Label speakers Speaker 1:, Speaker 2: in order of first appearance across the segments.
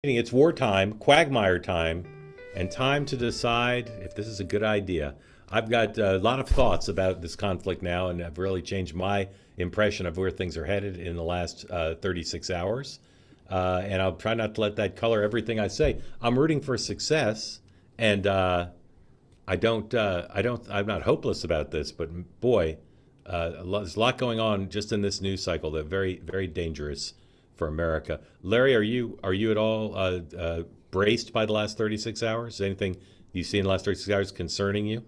Speaker 1: It's wartime, quagmire time, and time to decide if this is a good idea. I've got a lot of thoughts about this conflict now, and I've really changed my impression of where things are headed in the last 36 hours. And I'll try not to let that color everything I say. I'm rooting for success, and I'm not hopeless about this, but boy, there's a lot going on just in this news cycle that very, very dangerous for America. Larry, are you at all braced by the last 36 hours? Anything you see in the last 36 hours concerning you?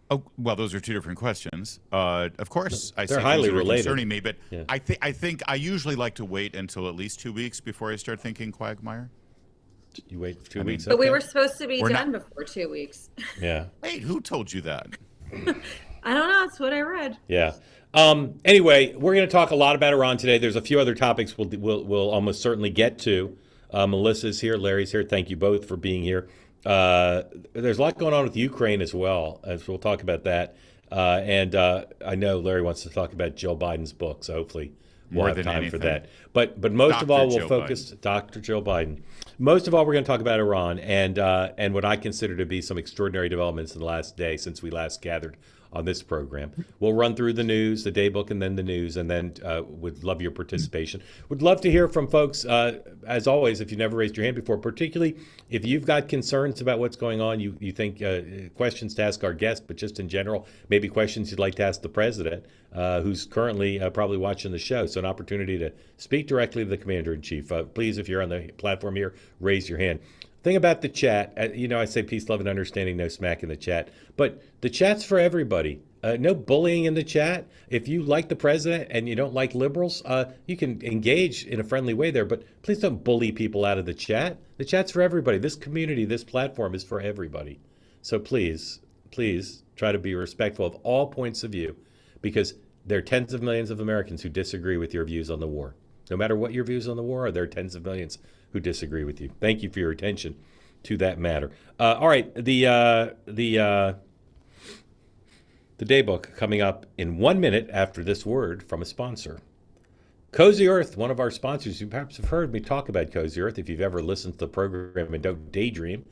Speaker 2: Oh, well, those are two different questions. Of course, I
Speaker 1: They're
Speaker 2: say things
Speaker 1: highly
Speaker 2: that are
Speaker 1: related.
Speaker 2: concerning me, but
Speaker 1: Yeah.
Speaker 2: I think I usually like to wait until at least 2 weeks before I start thinking quagmire.
Speaker 1: You wait two
Speaker 2: I
Speaker 1: weeks,
Speaker 2: mean,
Speaker 3: But we
Speaker 1: okay?
Speaker 3: were supposed to be
Speaker 2: we're
Speaker 3: done
Speaker 2: not.
Speaker 3: before 2 weeks.
Speaker 1: Yeah,
Speaker 2: Wait, who told you that?
Speaker 3: I don't know. That's what I read.
Speaker 1: yeah. Anyway, we're going to talk a lot about Iran today. There's a few other topics we'll almost certainly get to. Melissa's here, Larry's here. Thank you both for being here. There's a lot going on with Ukraine as well, as we'll talk about that. And I know Larry wants to talk about Joe Biden's book, so hopefully we'll
Speaker 2: More
Speaker 1: have
Speaker 2: than
Speaker 1: time for
Speaker 2: anything,
Speaker 1: that. But most of
Speaker 2: Dr.
Speaker 1: all, we'll
Speaker 2: Joe
Speaker 1: focus
Speaker 2: Biden.
Speaker 1: Dr. Joe Biden. Most of all, we're going to talk about Iran and what I consider to be some extraordinary developments in the last day since we last gathered on this program. We'll run through the news, the day book, and then the news, and then would love your participation. Would love to hear from folks, as always, if you've never raised your hand before, particularly if you've got concerns about what's going on, you think questions to ask our guest, but just in general, maybe questions you'd like to ask the president, who's currently probably watching the show. So an opportunity to speak directly to the commander-in-chief. Please, if you're on the platform here, raise your hand. Thing about the chat, I say peace, love, and understanding, no smack in the chat, but the chat's for everybody. No bullying in the chat. If you like the president and you don't like liberals, you can engage in a friendly way there, but please don't bully people out of the chat. The chat's for everybody. This community, this platform is for everybody. So please, please try to be respectful of all points of view, because there are tens of millions of Americans who disagree with your views on the war. No matter what your views on the war are, there are tens of millions who disagree with you. Thank you for your attention to that matter. All right, the day book coming up in 1 minute after this word from a sponsor. Cozy Earth, one of our sponsors. You perhaps have heard me talk about Cozy Earth if you've ever listened to the program and don't daydream.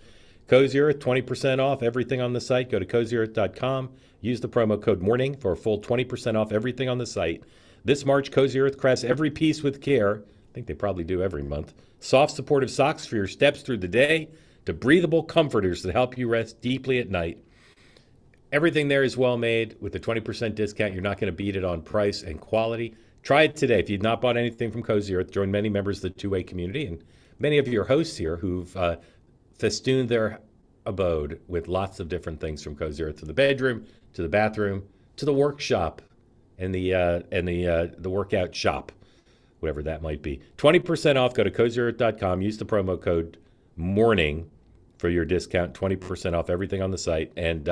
Speaker 1: Cozy Earth, 20% off everything on the site. Go to cozyearth.com. Use the promo code MORNING for a full 20% off everything on the site. This March, Cozy Earth crafts every piece with care. I think they probably do every month. Soft, supportive socks for your steps through the day, to breathable comforters that help you rest deeply at night. Everything there is well made. With a 20% discount, you're not going to beat it on price and quality. Try it today. If you've not bought anything from Cozy Earth, join many members of the two-way community and many of your hosts here who've festooned their abode with lots of different things from Cozy Earth, to the bedroom, to the bathroom, to the workshop, and the workout shop, whatever that might be. 20% off. Go to cozyearth.com. Use the promo code MORNING for your discount. 20% off everything on the site. And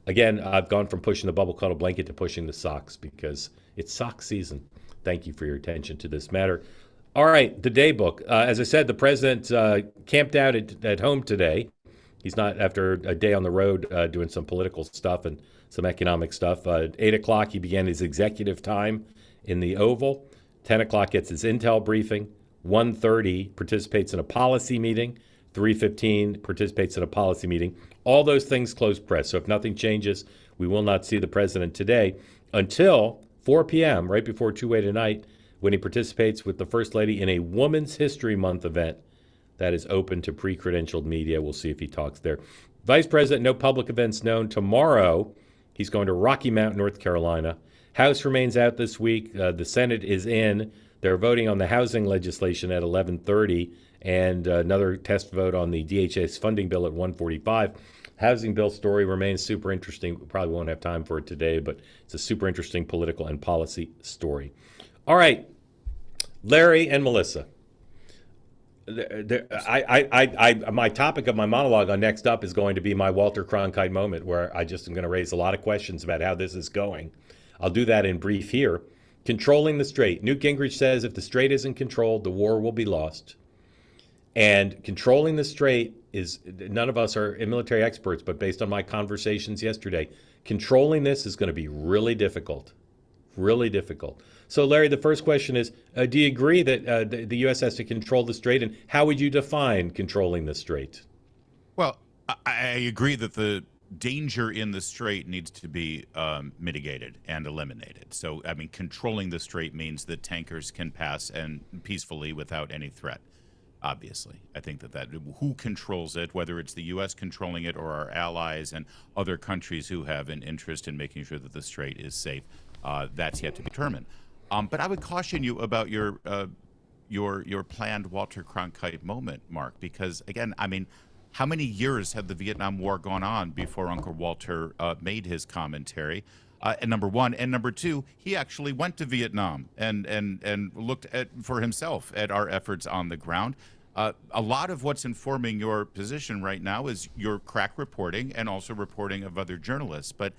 Speaker 1: again, I've gone from pushing the bubble cuddle blanket to pushing the socks because it's sock season. Thank you for your attention to this matter. All right, the day book. As I said, the president camped out at home today. He's not, after a day on the road doing some political stuff and some economic stuff. 8 o'clock, he began his executive time in the Oval. 10 o'clock gets his intel briefing. 1:30 participates in a policy meeting. 3:15 participates in a policy meeting. All those things closed press. So if nothing changes, we will not see the president today until 4 p.m., right before two-way tonight, when he participates with the First Lady in a Women's History Month event that is open to pre-credentialed media. We'll see if he talks there. Vice President, no public events known. Tomorrow, he's going to Rocky Mount, North Carolina. House remains out this week. The Senate is in. They're voting on the housing legislation at 11:30 and another test vote on the DHS funding bill at 1:45. Housing bill story remains super interesting. We probably won't have time for it today, but it's a super interesting political and policy story. All right, Larry and Melissa. My topic of my monologue on Next Up is going to be my Walter Cronkite moment, where I just am going to raise a lot of questions about how this is going. I'll do that in brief here. Controlling the strait. Newt Gingrich says if the strait isn't controlled, the war will be lost. And controlling the strait is, none of us are military experts, but based on my conversations yesterday, controlling this is going to be really difficult. really difficult. So, Larry, the first question is, do you agree that the U.S. has to control the strait, and how would you define controlling the strait?
Speaker 2: Well, I agree that the danger in the strait needs to be mitigated and eliminated. So, I mean, controlling the strait means that tankers can pass and peacefully without any threat. Obviously, I think that who controls it, whether it's the U.S. controlling it or our allies and other countries who have an interest in making sure that the strait is safe, that's yet to be determined. But I would caution you about your planned Walter Cronkite moment, Mark, because again, I mean, how many years had the Vietnam War gone on before Uncle Walter made his commentary? And number one, and number two, he actually went to Vietnam and looked for himself at our efforts on the ground. A lot of what's informing your position right now is your crack reporting and also reporting of other journalists. But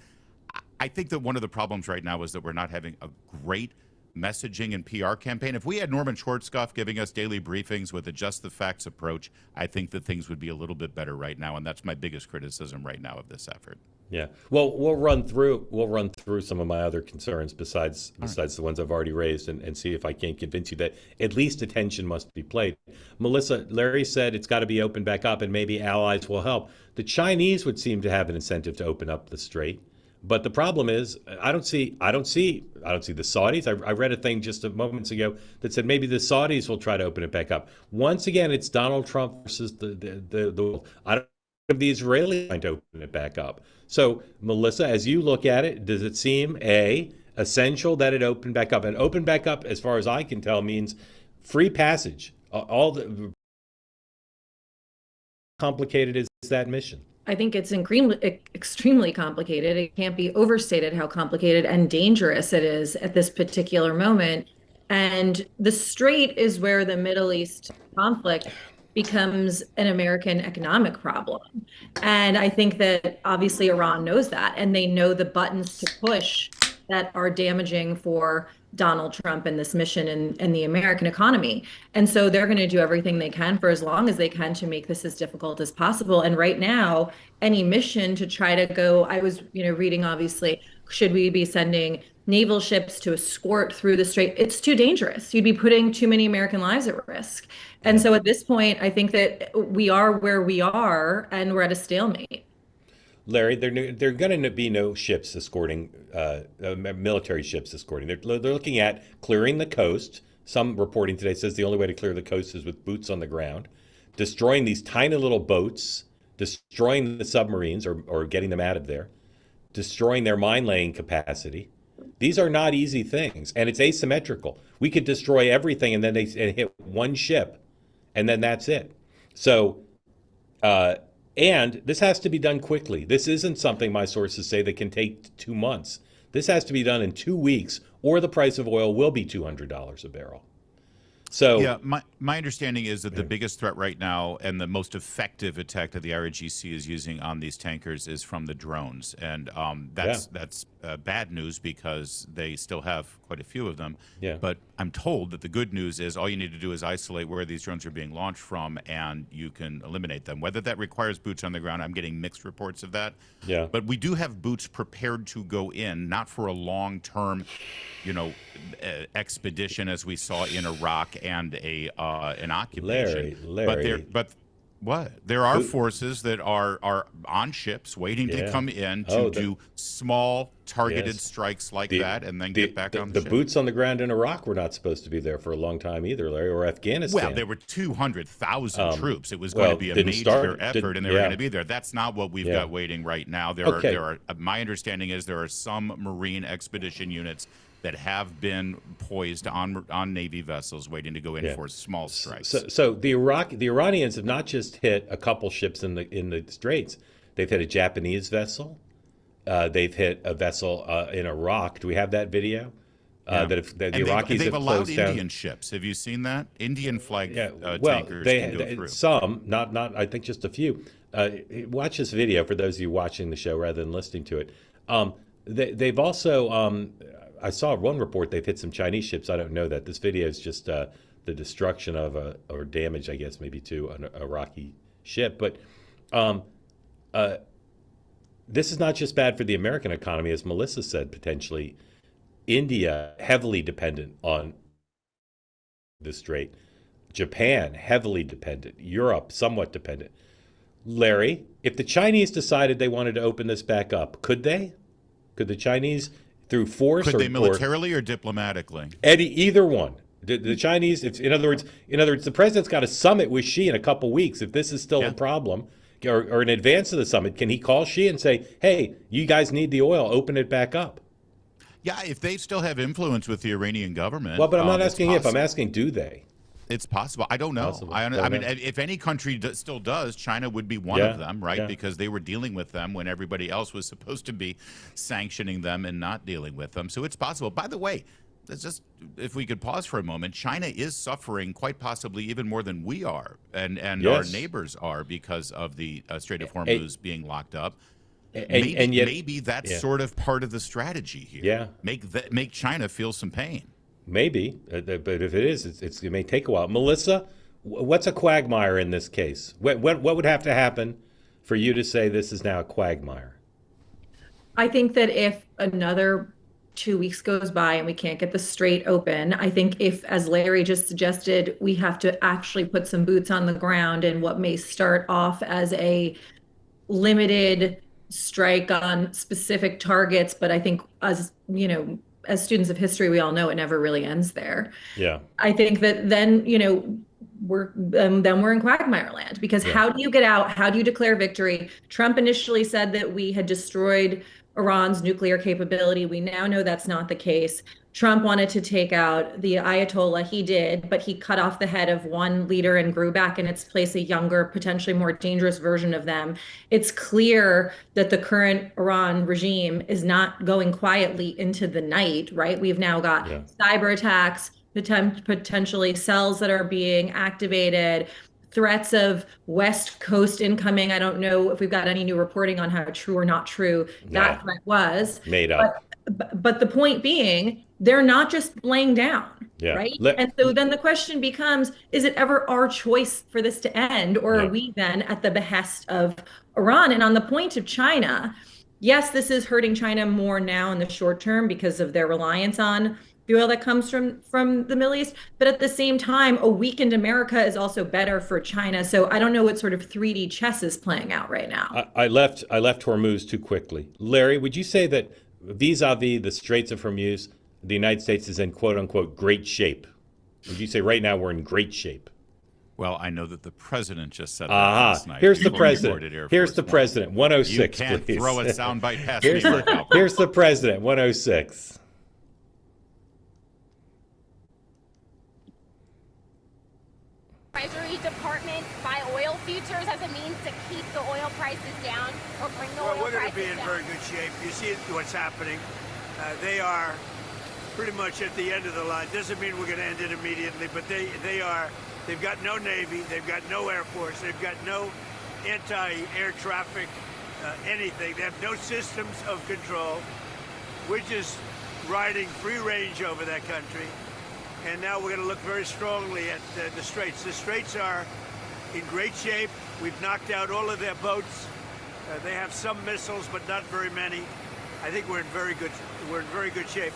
Speaker 2: I think that one of the problems right now is that we're not having a great messaging and PR campaign. If we had Norman Schwarzkopf giving us daily briefings with a just the facts approach, I think that things would be a little bit better right now, and that's my biggest criticism right now of this effort.
Speaker 1: Yeah. Well, we'll run through some of my other concerns besides the ones I've already raised and see if I can't convince you that at least attention must be paid. Melissa, Larry said it's got to be opened back up and maybe allies will help. The Chinese would seem to have an incentive to open up the strait. But the problem is, I don't see the Saudis. I read a thing just a moments ago that said maybe the Saudis will try to open it back up. Once again, it's Donald Trump versus the I don't know if the Israelis trying to open it back up. So, Melissa, as you look at it, does it seem essential that it open back up? And open back up, as far as I can tell, means free passage. All the complicated is that mission.
Speaker 3: I think it's extremely complicated. It can't be overstated how complicated and dangerous it is at this particular moment. And the strait is where the Middle East conflict becomes an American economic problem. And I think that obviously Iran knows that, and they know the buttons to push that are damaging for Donald Trump and this mission and the American economy. And so they're going to do everything they can for as long as they can to make this as difficult as possible. And right now, any mission to try to go, I was, reading, obviously, should we be sending naval ships to escort through the strait? It's too dangerous. You'd be putting too many American lives at risk. And so at this point, I think that we are where we are and we're at a stalemate.
Speaker 1: Larry, there are going to be no ships escorting, military ships escorting. They're looking at clearing the coast. Some reporting today says the only way to clear the coast is with boots on the ground, destroying these tiny little boats, destroying the submarines or getting them out of there, destroying their mine-laying capacity. These are not easy things, and it's asymmetrical. We could destroy everything and then they hit one ship, and then that's it. So, and this has to be done quickly. This isn't something my sources say that can take 2 months. This has to be done in 2 weeks, or the price of oil will be $200 a barrel. So
Speaker 2: yeah, my understanding is that the biggest threat right now and the most effective attack that the IRGC is using on these tankers is from the drones, and that's bad news because they still have quite a few of them.
Speaker 1: Yeah.
Speaker 2: But I'm told that the good news is all you need to do is isolate where these drones are being launched from, and you can eliminate them. Whether that requires boots on the ground, I'm getting mixed reports of that.
Speaker 1: Yeah.
Speaker 2: But we do have boots prepared to go in, not for a long-term, expedition as we saw in Iraq and an occupation.
Speaker 1: Larry.
Speaker 2: But what? There are forces that are on ships waiting to come in to do small targeted strikes like that and then get back on the ship.
Speaker 1: The boots on the ground in Iraq were not supposed to be there for a long time either, Larry, or Afghanistan.
Speaker 2: Well, there were 200,000 troops. It was going to be a major effort, and they were going to be there. That's not what we've got waiting right now. There are. My understanding is there are some Marine expedition units that have been poised on Navy vessels waiting to go in for small strikes.
Speaker 1: So the Iranians have not just hit a couple ships in the straits. They've hit a Japanese vessel. They've hit a vessel in Iraq. Do we have that video? That the Iraqis
Speaker 2: they've
Speaker 1: have
Speaker 2: allowed
Speaker 1: closed down.
Speaker 2: Indian ships. Have you seen that? Indian flag tankers
Speaker 1: they
Speaker 2: can go through.
Speaker 1: Some, not I think just a few. Watch this video for those of you watching the show rather than listening to it. They've also. I saw one report they've hit some Chinese ships. I don't know that. This video is just the destruction of or damage, I guess, maybe to an Iraqi ship. But this is not just bad for the American economy, as Melissa said, potentially. India, heavily dependent on the strait. Japan, heavily dependent. Europe, somewhat dependent. Larry, if the Chinese decided they wanted to open this back up, could they? Could the Chinese, through force
Speaker 2: Could they
Speaker 1: or
Speaker 2: militarily or diplomatically?
Speaker 1: Eddie, either one? The Chinese, if, in other words, the president's got a summit with Xi in a couple weeks. If this is still a
Speaker 2: Yeah.
Speaker 1: problem, or in advance of the summit, can he call Xi and say, "Hey, you guys need the oil, open it back up"?
Speaker 2: Yeah, if they still have influence with the Iranian government,
Speaker 1: Well, but I'm not
Speaker 2: it's
Speaker 1: asking if, I'm
Speaker 2: possible.
Speaker 1: asking do they?
Speaker 2: It's possible. I don't know.
Speaker 1: Possible.
Speaker 2: I
Speaker 1: Don't
Speaker 2: mean,
Speaker 1: know.
Speaker 2: if any country still does, China would be one
Speaker 1: Yeah,
Speaker 2: of them, right?
Speaker 1: yeah.
Speaker 2: Because they were dealing with them when everybody else was supposed to be sanctioning them and not dealing with them. So it's possible. By the way, let's just, if we could pause for a moment, China is suffering quite possibly even more than we are, and our
Speaker 1: Yes.
Speaker 2: neighbors are, because of the Strait of
Speaker 1: And,
Speaker 2: Hormuz being locked up.
Speaker 1: and yet,
Speaker 2: Maybe that's
Speaker 1: yeah,
Speaker 2: sort of part of the strategy here.
Speaker 1: yeah.
Speaker 2: Make China feel some pain.
Speaker 1: Maybe, but if it is, it may take a while. Melissa, what's a quagmire in this case? What would have to happen for you to say this is now a quagmire?
Speaker 3: I think that if another 2 weeks goes by and we can't get the strait open, I think if, as Larry just suggested, we have to actually put some boots on the ground in what may start off as a limited strike on specific targets, but I think as as students of history, we all know it never really ends there.
Speaker 1: Yeah,
Speaker 3: I think that then, we're in quagmire land, because
Speaker 1: yeah,
Speaker 3: how do you get out? How do you declare victory? Trump initially said that we had destroyed Iran's nuclear capability. We now know that's not the case. Trump wanted to take out the Ayatollah. He did, but he cut off the head of one leader and grew back in its place a younger, potentially more dangerous version of them. It's clear that the current Iran regime is not going quietly into the night, right? We've now got
Speaker 1: yeah,
Speaker 3: cyber attacks, potentially cells that are being activated, threats of West Coast incoming. I don't know if we've got any new reporting on how true or not true
Speaker 1: nah,
Speaker 3: that threat was.
Speaker 1: made
Speaker 3: But
Speaker 1: up.
Speaker 3: but the point being, they're not just laying down,
Speaker 1: Yeah,
Speaker 3: right? And so then the question becomes, is it ever our choice for this to end, or are
Speaker 1: yeah,
Speaker 3: we then at the behest of Iran? And on the point of China, yes, this is hurting China more now in the short term because of their reliance on the oil that comes from the Middle East. But at the same time, a weakened America is also better for China. So I don't know what sort of 3D chess is playing out right now.
Speaker 1: I left Hormuz too quickly. Larry, would you say that vis-a-vis the Straits of Hormuz, the United States is in quote unquote great shape? Would you say right now we're in great shape?
Speaker 2: Well, I know that the president just said that
Speaker 1: Aha.
Speaker 2: last night
Speaker 1: Here's the
Speaker 2: before he boarded
Speaker 1: president.
Speaker 2: Air
Speaker 1: Here's
Speaker 2: Force
Speaker 1: the
Speaker 2: One.
Speaker 1: president.
Speaker 2: You
Speaker 1: 106,
Speaker 2: can't
Speaker 1: please.
Speaker 2: throw a soundbite past
Speaker 1: Here's
Speaker 2: me, Mark
Speaker 1: the
Speaker 2: Alper.
Speaker 1: here's the president. 106.
Speaker 4: Treasury Department buy oil futures as a means to keep the oil prices down or bring the
Speaker 5: Well,
Speaker 4: oil
Speaker 5: we're going to
Speaker 4: prices
Speaker 5: be in
Speaker 4: down?
Speaker 5: very good shape. You see what's happening. They are pretty much at the end of the line. Doesn't mean we're going to end it immediately, but they've got no Navy, they've got no Air Force, they've got no anti-air traffic, anything. They have no systems of control. We're just riding free range over that country. And now we're going to look very strongly at the Straits. The Straits are in great shape. We've knocked out all of their boats. They have some missiles, but not very many. I think we're in very good shape.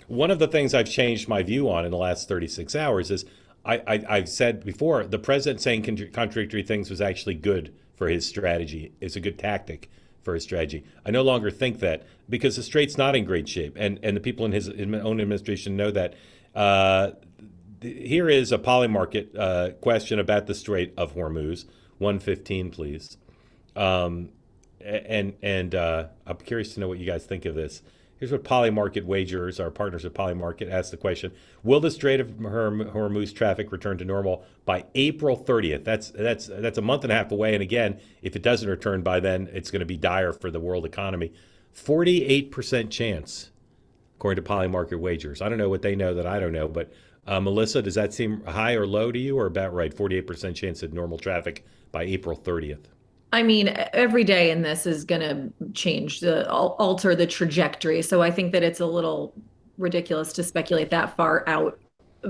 Speaker 1: One of the things I've changed my view on in the last 36 hours is I've said before, the president saying contradictory things was actually good for his strategy. It's a good tactic for his strategy. I no longer think that, because the Strait's not in great shape, and the people in his own administration know that. Here is a Polymarket question about the Strait of Hormuz. 115, please. And I'm curious to know what you guys think of this. Here's what Polymarket wagers, our partners at Polymarket, asked the question: will the Strait of Hormuz traffic return to normal by April 30th? That's a month and a half away. And again, if it doesn't return by then, it's going to be dire for the world economy. 48% chance, according to Polymarket wagers. I don't know what they know that I don't know, but Melissa, does that seem high or low to you, or about right? 48% chance of normal traffic by April 30th.
Speaker 3: I mean, every day in this is going to alter the trajectory. So I think that it's a little ridiculous to speculate that far out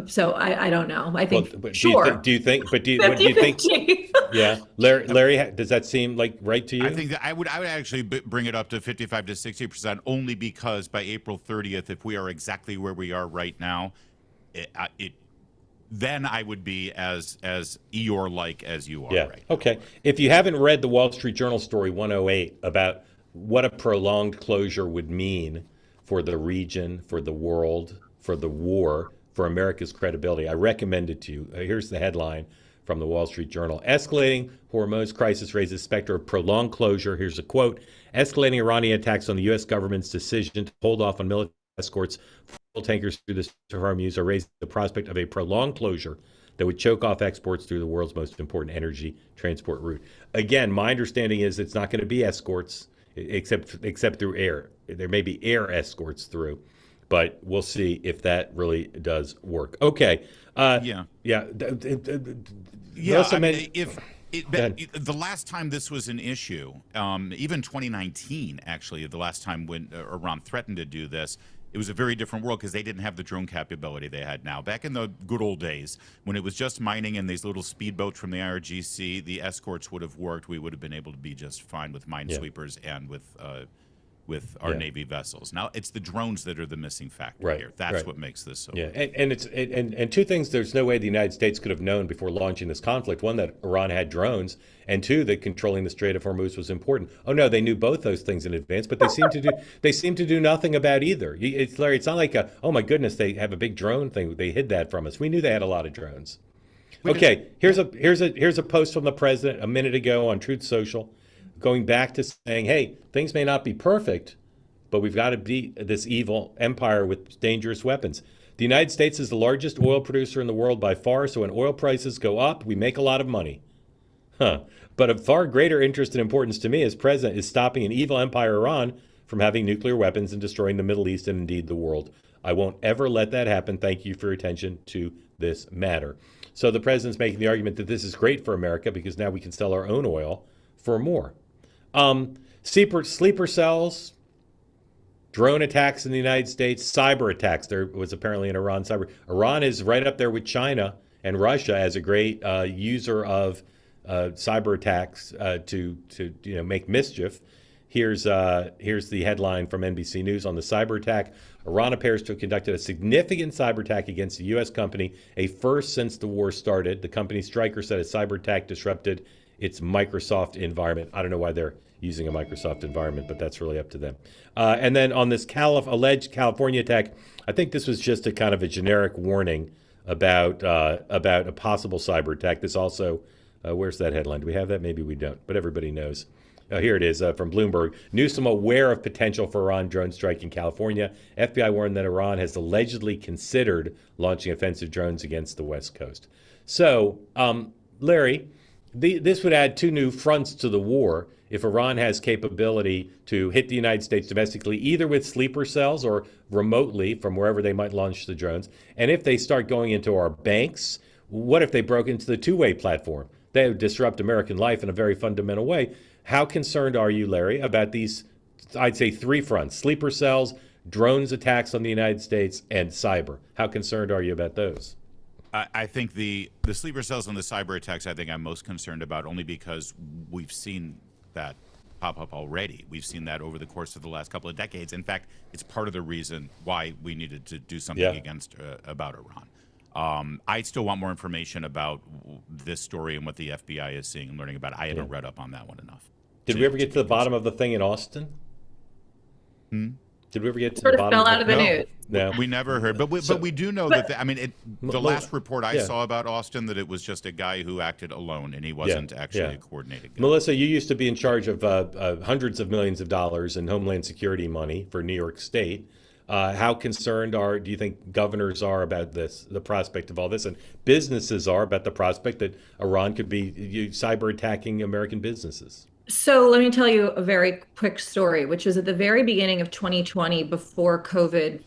Speaker 3: So I don't know. I
Speaker 1: Well,
Speaker 3: think
Speaker 1: but
Speaker 3: sure,
Speaker 1: do you think, but what do you think?
Speaker 3: 50-50.
Speaker 1: Yeah, Larry, does that seem like right to
Speaker 2: I
Speaker 1: you?
Speaker 2: think that I would actually bring it up to 55 to 60% only because by April 30th, if we are exactly where we are right now, it then I would be as Eeyore like as you are
Speaker 1: Yeah.
Speaker 2: right now.
Speaker 1: Okay. If you haven't read the Wall Street Journal story 108 about what a prolonged closure would mean for the region, for the world, for the war, for America's credibility, I recommend it to you. Here's the headline from the Wall Street Journal. Escalating Hormuz crisis raises specter of prolonged closure. Here's a quote. Escalating Iranian attacks on the U.S. government's decision to hold off on military escorts for tankers through the Hormuz are raising the prospect of a prolonged closure that would choke off exports through the world's most important energy transport route. Again, my understanding is it's not going to be escorts except through air. There may be air escorts through, but we'll see if that really does work. Okay.
Speaker 2: Yeah.
Speaker 1: Yeah.
Speaker 2: Yeah. I mean,
Speaker 1: Go ahead.
Speaker 2: the last time this was an issue, even 2019, actually, the last time when Iran threatened to do this, it was a very different world because they didn't have the drone capability they had now. Back in the good old days, when it was just mining and these little speedboats from the IRGC, the escorts would have worked. We would have been able to be just fine with minesweepers and with our
Speaker 1: Yeah.
Speaker 2: Navy vessels. Now it's the drones that are the missing factor
Speaker 1: Right,
Speaker 2: here. That's
Speaker 1: right.
Speaker 2: what makes this so.
Speaker 1: Yeah, and two things. There's no way the United States could have known before launching this conflict. One, that Iran had drones, and two, that controlling the Strait of Hormuz was important. Oh no, they knew both those things in advance, but they seem to do nothing about either. It's Larry. It's not like oh my goodness, they have a big drone thing. They hid that from us. We knew they had a lot of drones. Okay, here's a post from the president a minute ago on Truth Social, going back to saying, hey, things may not be perfect, but we've got to beat this evil empire with dangerous weapons. The United States is the largest oil producer in the world by far, so when oil prices go up, we make a lot of money. Huh. But of far greater interest and importance to me as president is stopping an evil empire, Iran, from having nuclear weapons and destroying the Middle East and indeed the world. I won't ever let that happen. Thank you for your attention to this matter. So the president's making the argument that this is great for America because now we can sell our own oil for more. Sleeper cells, drone attacks in the United States, cyber attacks. There was apparently an Iran cyber. Iran is right up there with China and Russia as a great user of cyber attacks to make mischief. Here's the headline from NBC News on the cyber attack. Iran appears to have conducted a significant cyber attack against a U.S. company, a first since the war started. The company's striker said a cyber attack disrupted its Microsoft environment. I don't know why they're using a Microsoft environment, but that's really up to them. And then on this alleged California attack, I think this was just a kind of a generic warning about a possible cyber attack. This also, where's that headline? Do we have that? Maybe we don't, but everybody knows. Here it is from Bloomberg. Newsom aware of potential for Iran drone strike in California. FBI warned that Iran has allegedly considered launching offensive drones against the West Coast. So, Larry, this would add two new fronts to the war if Iran has capability to hit the United States domestically, either with sleeper cells or remotely from wherever they might launch the drones. And if they start going into our banks, what if they broke into the two-way platform? They would disrupt American life in a very fundamental way. How concerned are you, Larry, about these, I'd say, three fronts: sleeper cells, drones attacks on the United States, and cyber? How concerned are you about those?
Speaker 2: I think the sleeper cells and the cyber attacks, I think I'm most concerned about only because we've seen that pop up already. We've seen that over the course of the last couple of decades. In fact, it's part of the reason why we needed to do something about Iran. I still want more information about this story and what the FBI is seeing and learning about it. I haven't read up on that one enough.
Speaker 1: Did we ever get to the bottom of the thing in Austin? Did we ever get to
Speaker 3: Sort
Speaker 1: the
Speaker 3: of
Speaker 1: bottom
Speaker 3: fell
Speaker 1: of
Speaker 3: out of the news.
Speaker 1: No.
Speaker 2: We never heard, but we do know that. The last report I saw about Austin, that it was just a guy who acted alone and he wasn't actually a coordinated guy.
Speaker 1: Melissa, you used to be in charge of hundreds of millions of dollars in Homeland Security money for New York State. How concerned do you think governors are about this, the prospect of all this, and businesses are about the prospect that Iran could be cyber attacking American businesses?
Speaker 3: So let me tell you a very quick story, which is at the very beginning of 2020, before COVID,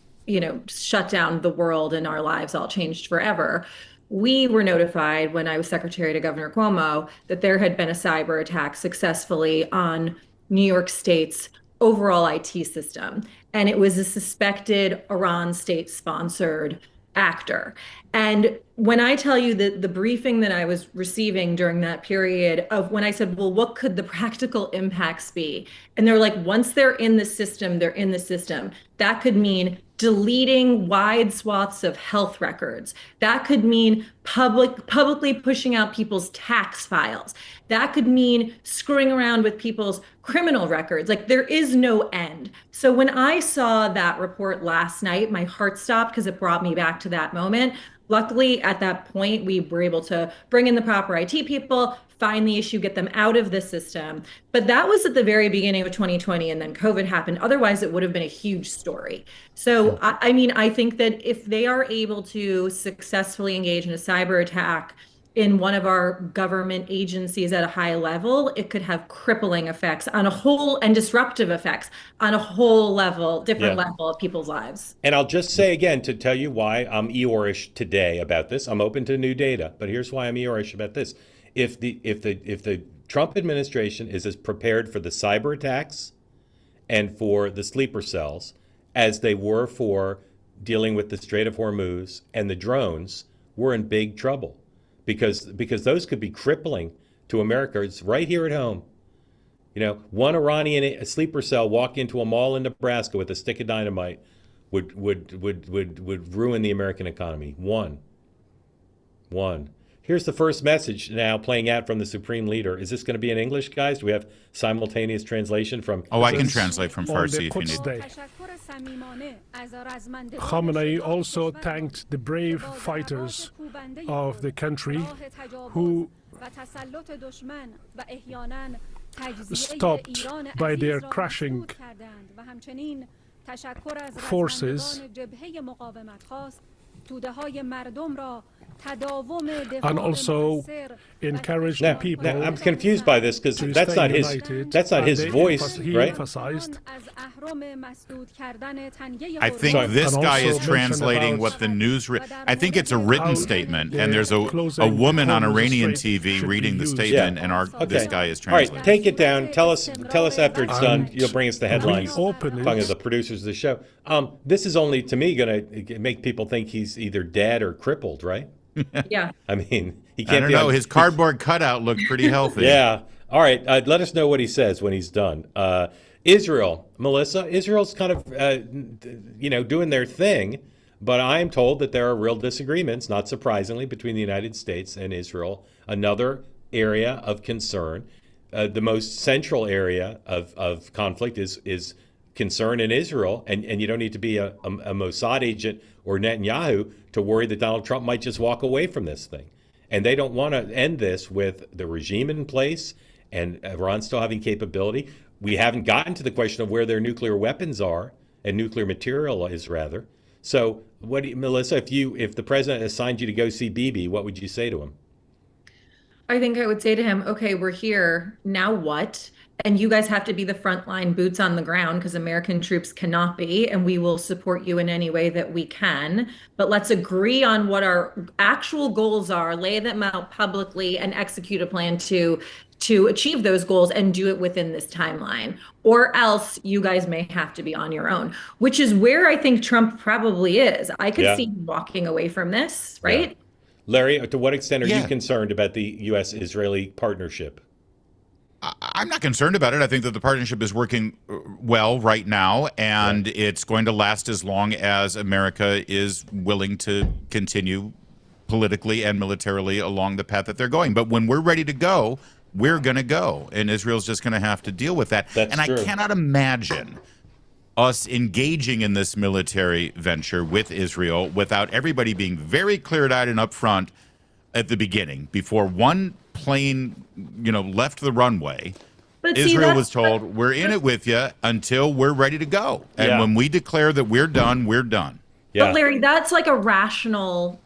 Speaker 3: shut down the world and our lives all changed forever. We were notified when I was secretary to Governor Cuomo that there had been a cyber attack successfully on New York State's overall IT system. And it was a suspected Iran state-sponsored actor. And when I tell you that the briefing that I was receiving during that period of when I said, well, what could the practical impacts be? And they're like, once they're in the system, they're in the system. That could mean deleting wide swaths of health records. That could mean publicly pushing out people's tax files. That could mean screwing around with people's criminal records. Like there is no end. So when I saw that report last night, my heart stopped because it brought me back to that moment. Luckily, at that point, we were able to bring in the proper IT people, find the issue, get them out of the system. But that was at the very beginning of 2020, and then COVID happened. Otherwise, it would have been a huge story. So, I mean, I think that if they are able to successfully engage in a cyber attack in one of our government agencies at a high level, it could have crippling effects on a whole and disruptive effects on a whole level, different level of people's lives.
Speaker 1: And I'll just say again to tell you why I'm Eeyore-ish today about this. I'm open to new data, but here's why I'm Eeyore-ish about this. If the Trump administration is as prepared for the cyber attacks and for the sleeper cells as they were for dealing with the Strait of Hormuz and the drones, we're in big trouble. Because those could be crippling to Americans right here at home. You know, one Iranian sleeper cell walk into a mall in Nebraska with a stick of dynamite would ruin the American economy. One. Here's the first message now playing out from the Supreme Leader. Is this going to be in English, guys? Do we have simultaneous translation from?
Speaker 2: Oh, I can translate from Farsi if you need.
Speaker 6: Khamenei also thanked the brave fighters of the country who stopped by their crashing forces and also encouraged the people.
Speaker 1: Now I'm confused by this because that's not his voice, right?
Speaker 2: I think this guy is translating what the news. I think it's a written statement, and there's a woman on Iranian TV reading the statement, and this guy is translating.
Speaker 1: All right, take it down. Tell us after it's done. You'll bring us the headlines. Talking to the producers of the show. This is only to me going to make people think he's either dead or crippled, right?
Speaker 3: Yeah.
Speaker 1: I mean, he can't.
Speaker 2: I don't know. His cardboard cutout looked pretty healthy.
Speaker 1: Yeah. All right. Let us know what he says when he's done. Israel, Melissa. Israel's kind of, doing their thing, but I am told that there are real disagreements, not surprisingly, between the United States and Israel. Another area of concern. The most central area of conflict is concern in Israel, and you don't need to be a Mossad agent or Netanyahu to worry that Donald Trump might just walk away from this thing. And they don't want to end this with the regime in place and Iran still having capability. We haven't gotten to the question of where their nuclear weapons are and nuclear material is, rather. So, Melissa, if the president assigned you to go see Bibi, what would you say to him?
Speaker 3: I think I would say to him, okay, we're here. Now what? And you guys have to be the frontline boots on the ground because American troops cannot be, and we will support you in any way that we can. But let's agree on what our actual goals are, lay them out publicly, and execute a plan to achieve those goals and do it within this timeline. Or else you guys may have to be on your own, which is where I think Trump probably is. I could see him walking away from this, right?
Speaker 1: Yeah. Larry, to what extent are you concerned about the U.S.-Israeli partnership?
Speaker 2: I'm not concerned about it. I think that the partnership is working well right now, and it's going to last as long as America is willing to continue politically and militarily along the path that they're going. But when we're ready to go, we're going to go, and Israel's just going to have to deal with that.
Speaker 1: That's true.
Speaker 2: I cannot imagine us engaging in this military venture with Israel without everybody being very clear-eyed and upfront at the beginning, before one plane, left the runway. But Israel was told, we're in it with you until we're ready to go. And when we declare that we're done, we're done.
Speaker 3: Yeah. But Larry, that's like a rational,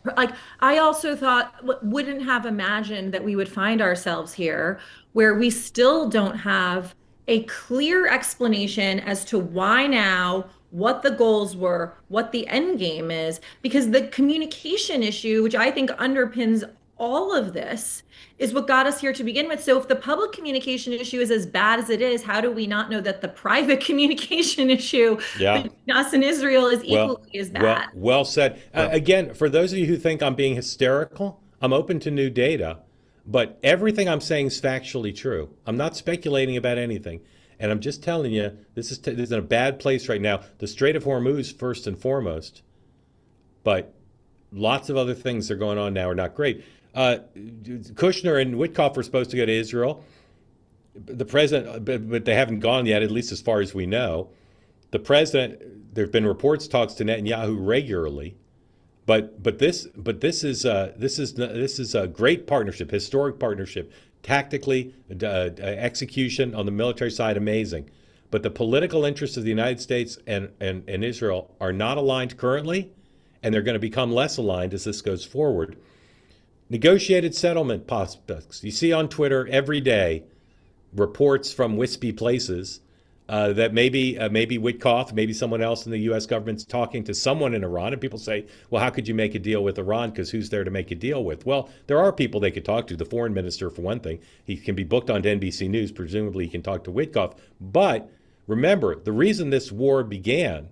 Speaker 3: I also wouldn't have imagined that we would find ourselves here where we still don't have a clear explanation as to why now, what the goals were, what the end game is, because the communication issue, which I think underpins all of this is what got us here to begin with. So if the public communication issue is as bad as it is, how do we not know that the private communication issue between us and Israel is equally as bad?
Speaker 1: Well said. Again, for those of you who think I'm being hysterical, I'm open to new data, but everything I'm saying is factually true. I'm not speculating about anything. And I'm just telling you, this is in a bad place right now. The Strait of Hormuz, first and foremost, but lots of other things that are going on now are not great. Kushner and Witkoff were supposed to go to Israel. The president, but they haven't gone yet, at least as far as we know. The president, there have been reports, talks to Netanyahu regularly, but this is a great partnership, historic partnership, tactically, execution on the military side, amazing. But the political interests of the United States and Israel are not aligned currently, and they're going to become less aligned as this goes forward. Negotiated settlement prospects. You see on Twitter every day reports from wispy places that maybe Witkoff, maybe someone else in the U.S. government's talking to someone in Iran, and people say, well, how could you make a deal with Iran? Because who's there to make a deal with? Well, there are people they could talk to. The foreign minister, for one thing. He can be booked onto NBC News. Presumably he can talk to Witkoff. But remember, the reason this war began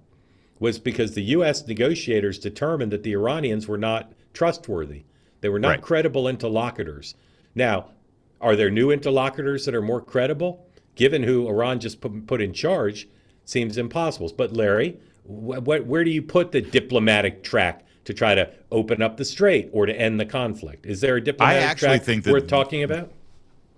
Speaker 1: was because the U.S. negotiators determined that the Iranians were not trustworthy. They were not credible interlocutors. Now, are there new interlocutors that are more credible? Given who Iran just put in charge, seems impossible. But Larry, where do you put the diplomatic track to try to open up the strait or to end the conflict? Is there a diplomatic track worth talking about?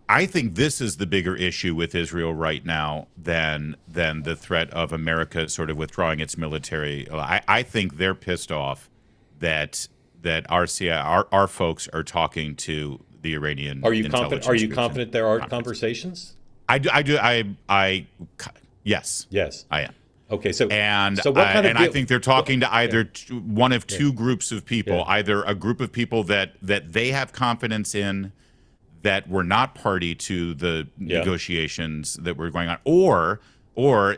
Speaker 2: I think this is the bigger issue with Israel right now than the threat of America sort of withdrawing its military. I think they're pissed off that our folks are talking to the Iranian.
Speaker 1: Are you confident? Are you confident there are conversations?
Speaker 2: I do. Yes.
Speaker 1: Yes,
Speaker 2: I am.
Speaker 1: Okay, so
Speaker 2: what kind of I think they're talking to either one of two groups of people, either a group of people that they have confidence in, that were not party to the negotiations that were going on, or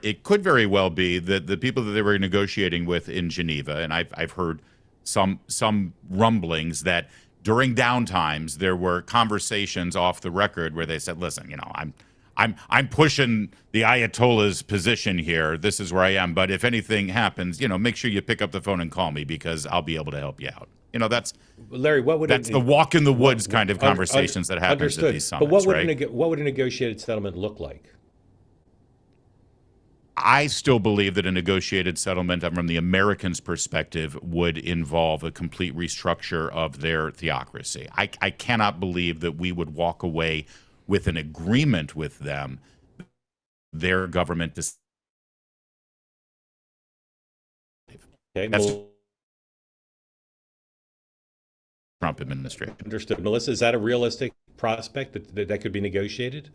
Speaker 2: it could very well be that the people that they were negotiating with in Geneva, and I've heard some rumblings that during downtimes there were conversations off the record where they said, listen, I'm pushing the Ayatollah's position here. This is where I am. But if anything happens, make sure you pick up the phone and call me because I'll be able to help you out. That's
Speaker 1: Larry. That's
Speaker 2: the walk in the woods kind of conversations that happen at these summits.
Speaker 1: But what would a negotiated settlement look like?
Speaker 2: I still believe that a negotiated settlement, from the Americans' perspective, would involve a complete restructure of their theocracy. I cannot believe that we would walk away with an agreement with them, their government. That's Trump administration.
Speaker 1: Understood. Melissa, is that a realistic prospect that could be negotiated?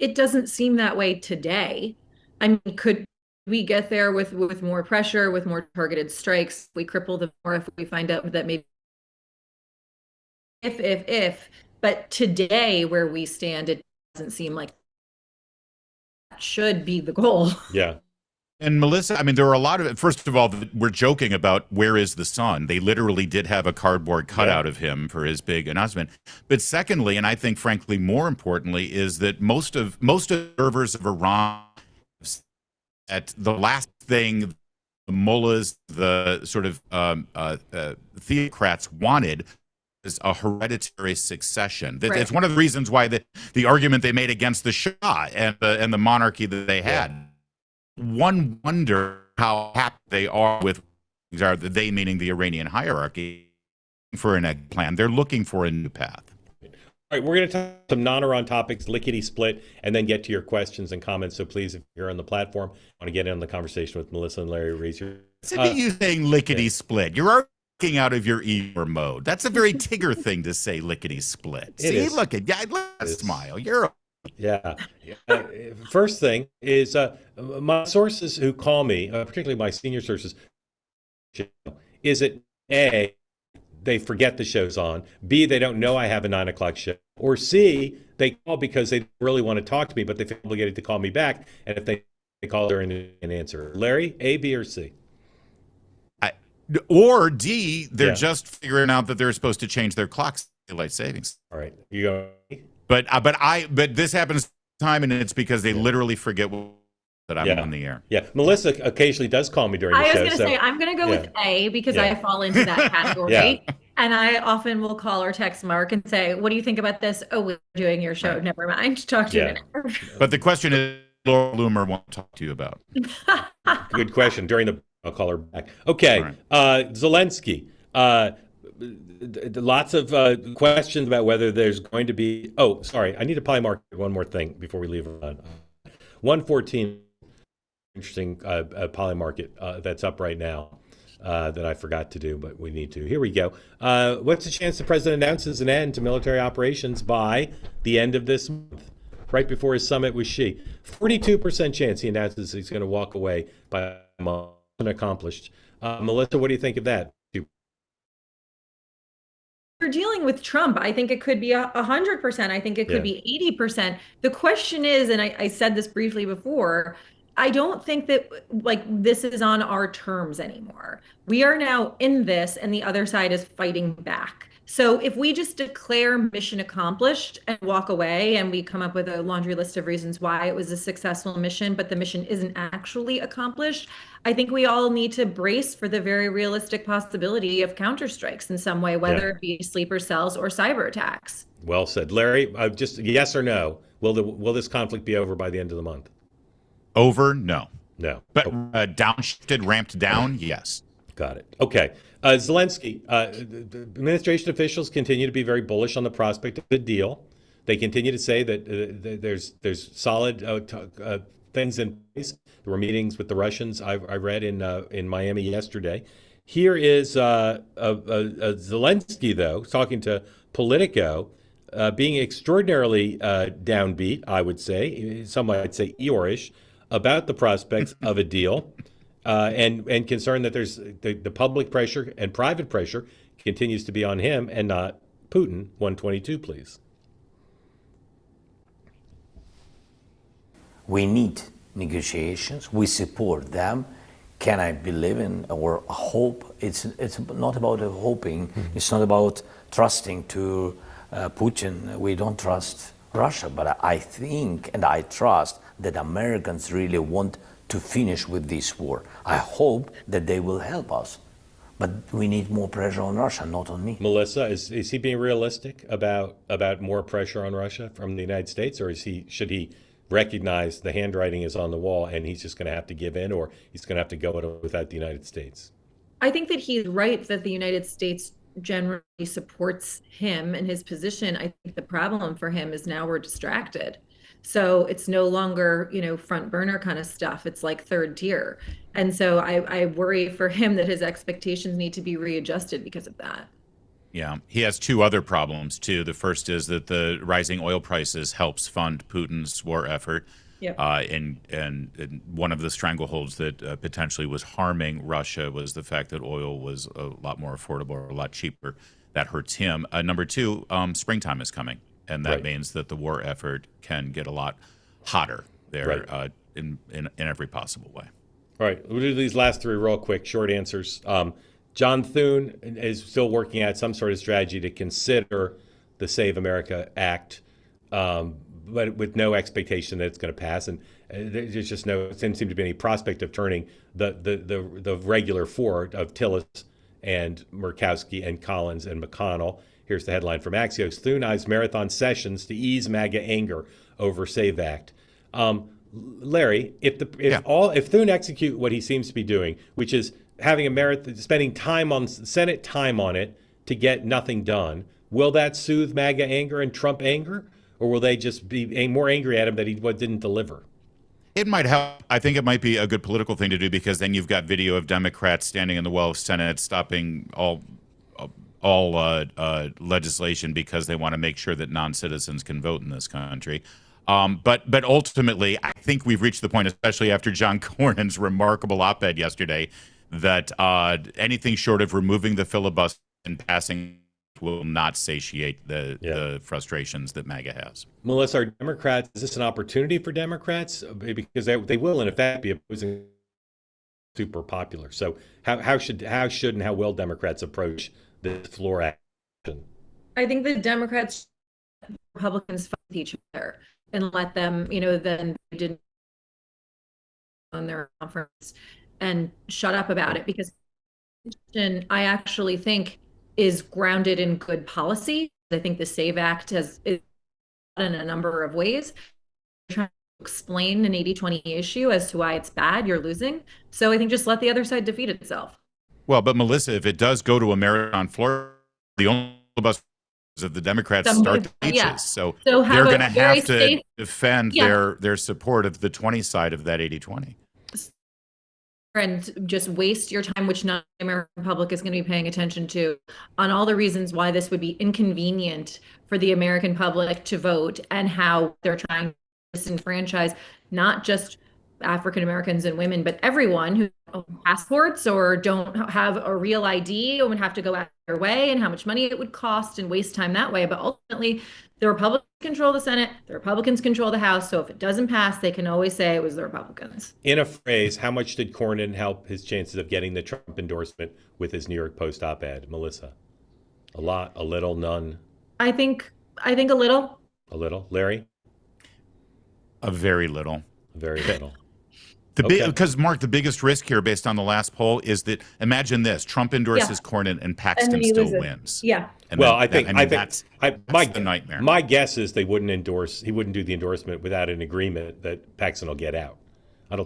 Speaker 3: It doesn't seem that way today. I mean, could we get there with more pressure, with more targeted strikes? We cripple them more if we find out that maybe if. But today, where we stand, it doesn't seem like that should be the goal.
Speaker 1: Yeah.
Speaker 2: And Melissa, I mean, there are a lot of it. First of all, we're joking about where is the sun. They literally did have a cardboard cutout of him for his big announcement. But secondly, and I think frankly more importantly, is that most observers of Iran, at the last thing the mullahs, the sort of theocrats wanted is a hereditary succession. It's one of the reasons why the argument they made against the Shah and the monarchy that they had. One wonder how happy they are with they meaning the Iranian hierarchy for an egg plan. They're looking for a new path.
Speaker 1: All right, we're going to talk some non-Iran topics, lickety split, and then get to your questions and comments. So please, if you're on the platform, want to get in on the conversation with Melissa and Larry, raise your.
Speaker 2: You saying lickety split? You're already out of your Eeyore mode. That's a very Tigger thing to say, lickety split. See, look at let's smile. You're.
Speaker 1: Yeah. First thing is my sources who call me, particularly my senior sources, is it A, they forget the show's on, B, they don't know I have a 9 o'clock show, or C, they call because they really want to talk to me, but they feel obligated to call me back, and if they call during an answer. Larry, A, B, or C?
Speaker 2: Or D, they're just figuring out that they're supposed to change their clocks daylight savings.
Speaker 1: All right. You go.
Speaker 2: But this happens time, and it's because they literally forget that I'm on the air.
Speaker 1: Yeah. Melissa occasionally does call me during the show.
Speaker 3: I was going to say, I'm going to go with A because I fall into that category. And I often will call or text Mark and say, what do you think about this? Oh, we're doing your show. Right. Never mind. Talk to you in an hour.
Speaker 2: But the question is, Laura Loomer won't talk to you about.
Speaker 1: Good question. I'll call her back. Okay. Right. Zelensky. Lots of questions about whether there's going to be. Oh, sorry. I need to probably mark one more thing before we leave on. 114. Interesting polymarket that's up right now that I forgot to do, but we need to. Here we go. What's the chance the president announces an end to military operations by the end of this month, right before his summit with Xi? 42% chance he announces he's going to walk away by a month. Unaccomplished. Melissa, what do you think of that?
Speaker 3: You're dealing with Trump. I think it could be 100%. I think it could be 80%. The question is, and I said this briefly before, I don't think that this is on our terms anymore. We are now in this and the other side is fighting back. So if we just declare mission accomplished and walk away and we come up with a laundry list of reasons why it was a successful mission, but the mission isn't actually accomplished, I think we all need to brace for the very realistic possibility of counterstrikes in some way, whether it be sleeper cells or cyber attacks.
Speaker 1: Well said. Larry, just yes or no, will this conflict be over by the end of the month?
Speaker 2: Over? No.
Speaker 1: No.
Speaker 2: But downshifted, ramped down? Yes.
Speaker 1: Got it. Okay. Zelensky, administration officials continue to be very bullish on the prospect of a deal. They continue to say that there's solid things in place. There were meetings with the Russians I read in Miami yesterday. Here is Zelensky, though, talking to Politico, being extraordinarily downbeat, I would say, some might say Eeyore-ish, about the prospects of a deal. And concerned that there's the public pressure and private pressure continues to be on him and not Putin. 122, please.
Speaker 7: We need negotiations. We support them. Can I believe in or hope? It's not about hoping. It's not about trusting to Putin. We don't trust Russia, but I think and I trust that Americans really want to finish with this war. I hope that they will help us, but we need more pressure on Russia, not on me.
Speaker 1: Melissa, is he being realistic about more pressure on Russia from the United States, or should he recognize the handwriting is on the wall and he's just going to have to give in, or he's going to have to go without the United States?
Speaker 3: I think that he's right that the United States generally supports him and his position. I think the problem for him is now we're distracted. So it's no longer, front burner kind of stuff. It's like third tier. And so I worry for him that his expectations need to be readjusted because of that.
Speaker 2: Yeah, he has two other problems, too. The first is that the rising oil prices helps fund Putin's war effort. Yep. And one of the strangleholds that potentially was harming Russia was the fact that oil was a lot more affordable or a lot cheaper. That hurts him. Number two, springtime is coming. And that means that the war effort can get a lot hotter there in every possible way.
Speaker 1: All right, we'll do these last three real quick, short answers. John Thune is still working at some sort of strategy to consider the Save America Act, but with no expectation that it's going to pass. And there's just doesn't seem to be any prospect of turning the regular four of Tillis and Murkowski and Collins and McConnell. Here's the headline from Axios. Thune eyes marathon sessions to ease MAGA anger over Save Act. Larry, if Thune execute what he seems to be doing, which is having a marathon, spending time on Senate time on it to get nothing done, will that soothe MAGA anger and Trump anger, or will they just be more angry at him that he didn't deliver?
Speaker 2: It might help. I think it might be a good political thing to do because then you've got video of Democrats standing in the well of Senate stopping all legislation because they want to make sure that non-citizens can vote in this country. But ultimately, I think we've reached the point, especially after John Cornyn's remarkable op-ed yesterday, that anything short of removing the filibuster and passing will not satiate the frustrations that MAGA has.
Speaker 1: Melissa, is this an opportunity for Democrats? Because they will, in effect, be opposing super popular. So how should and how will Democrats approach this floor action?
Speaker 3: I think the Democrats, Republicans fight with each other and let them, then they didn't on their conference and shut up about it, because I actually think is grounded in good policy. I think the SAVE Act is in a number of ways trying to explain an 80-20 issue as to why it's bad, you're losing. So I think just let the other side defeat itself.
Speaker 2: Well, but Melissa, if it does go to a marathon floor, the only bus of the Democrats start the beaches.
Speaker 3: Yeah.
Speaker 2: So
Speaker 3: So
Speaker 2: they're going to have to
Speaker 3: safe,
Speaker 2: defend their support of the 20 side of that 80-20.
Speaker 3: And just waste your time, which not the American public is going to be paying attention to, on all the reasons why this would be inconvenient for the American public to vote, and how they're trying to disenfranchise not just African Americans and women, but everyone who own passports or don't have a real ID and would have to go out their way, and how much money it would cost and waste time that way. But ultimately, the Republicans control the Senate, the Republicans control the House. So if it doesn't pass, they can always say it was the Republicans.
Speaker 1: In a phrase, how much did Cornyn help his chances of getting the Trump endorsement with his New York Post op-ed, Melissa? A lot, a little, none?
Speaker 3: I think a little.
Speaker 1: A little. Larry?
Speaker 2: A very little.
Speaker 1: Very little.
Speaker 2: Because, Mark, the biggest risk here, based on the last poll, is that, imagine this: Trump endorses Cornyn and Paxton still wins.
Speaker 3: Yeah.
Speaker 2: And
Speaker 1: well,
Speaker 2: I think that's the nightmare.
Speaker 1: My guess is he wouldn't do the endorsement without an agreement that Paxton will get out. I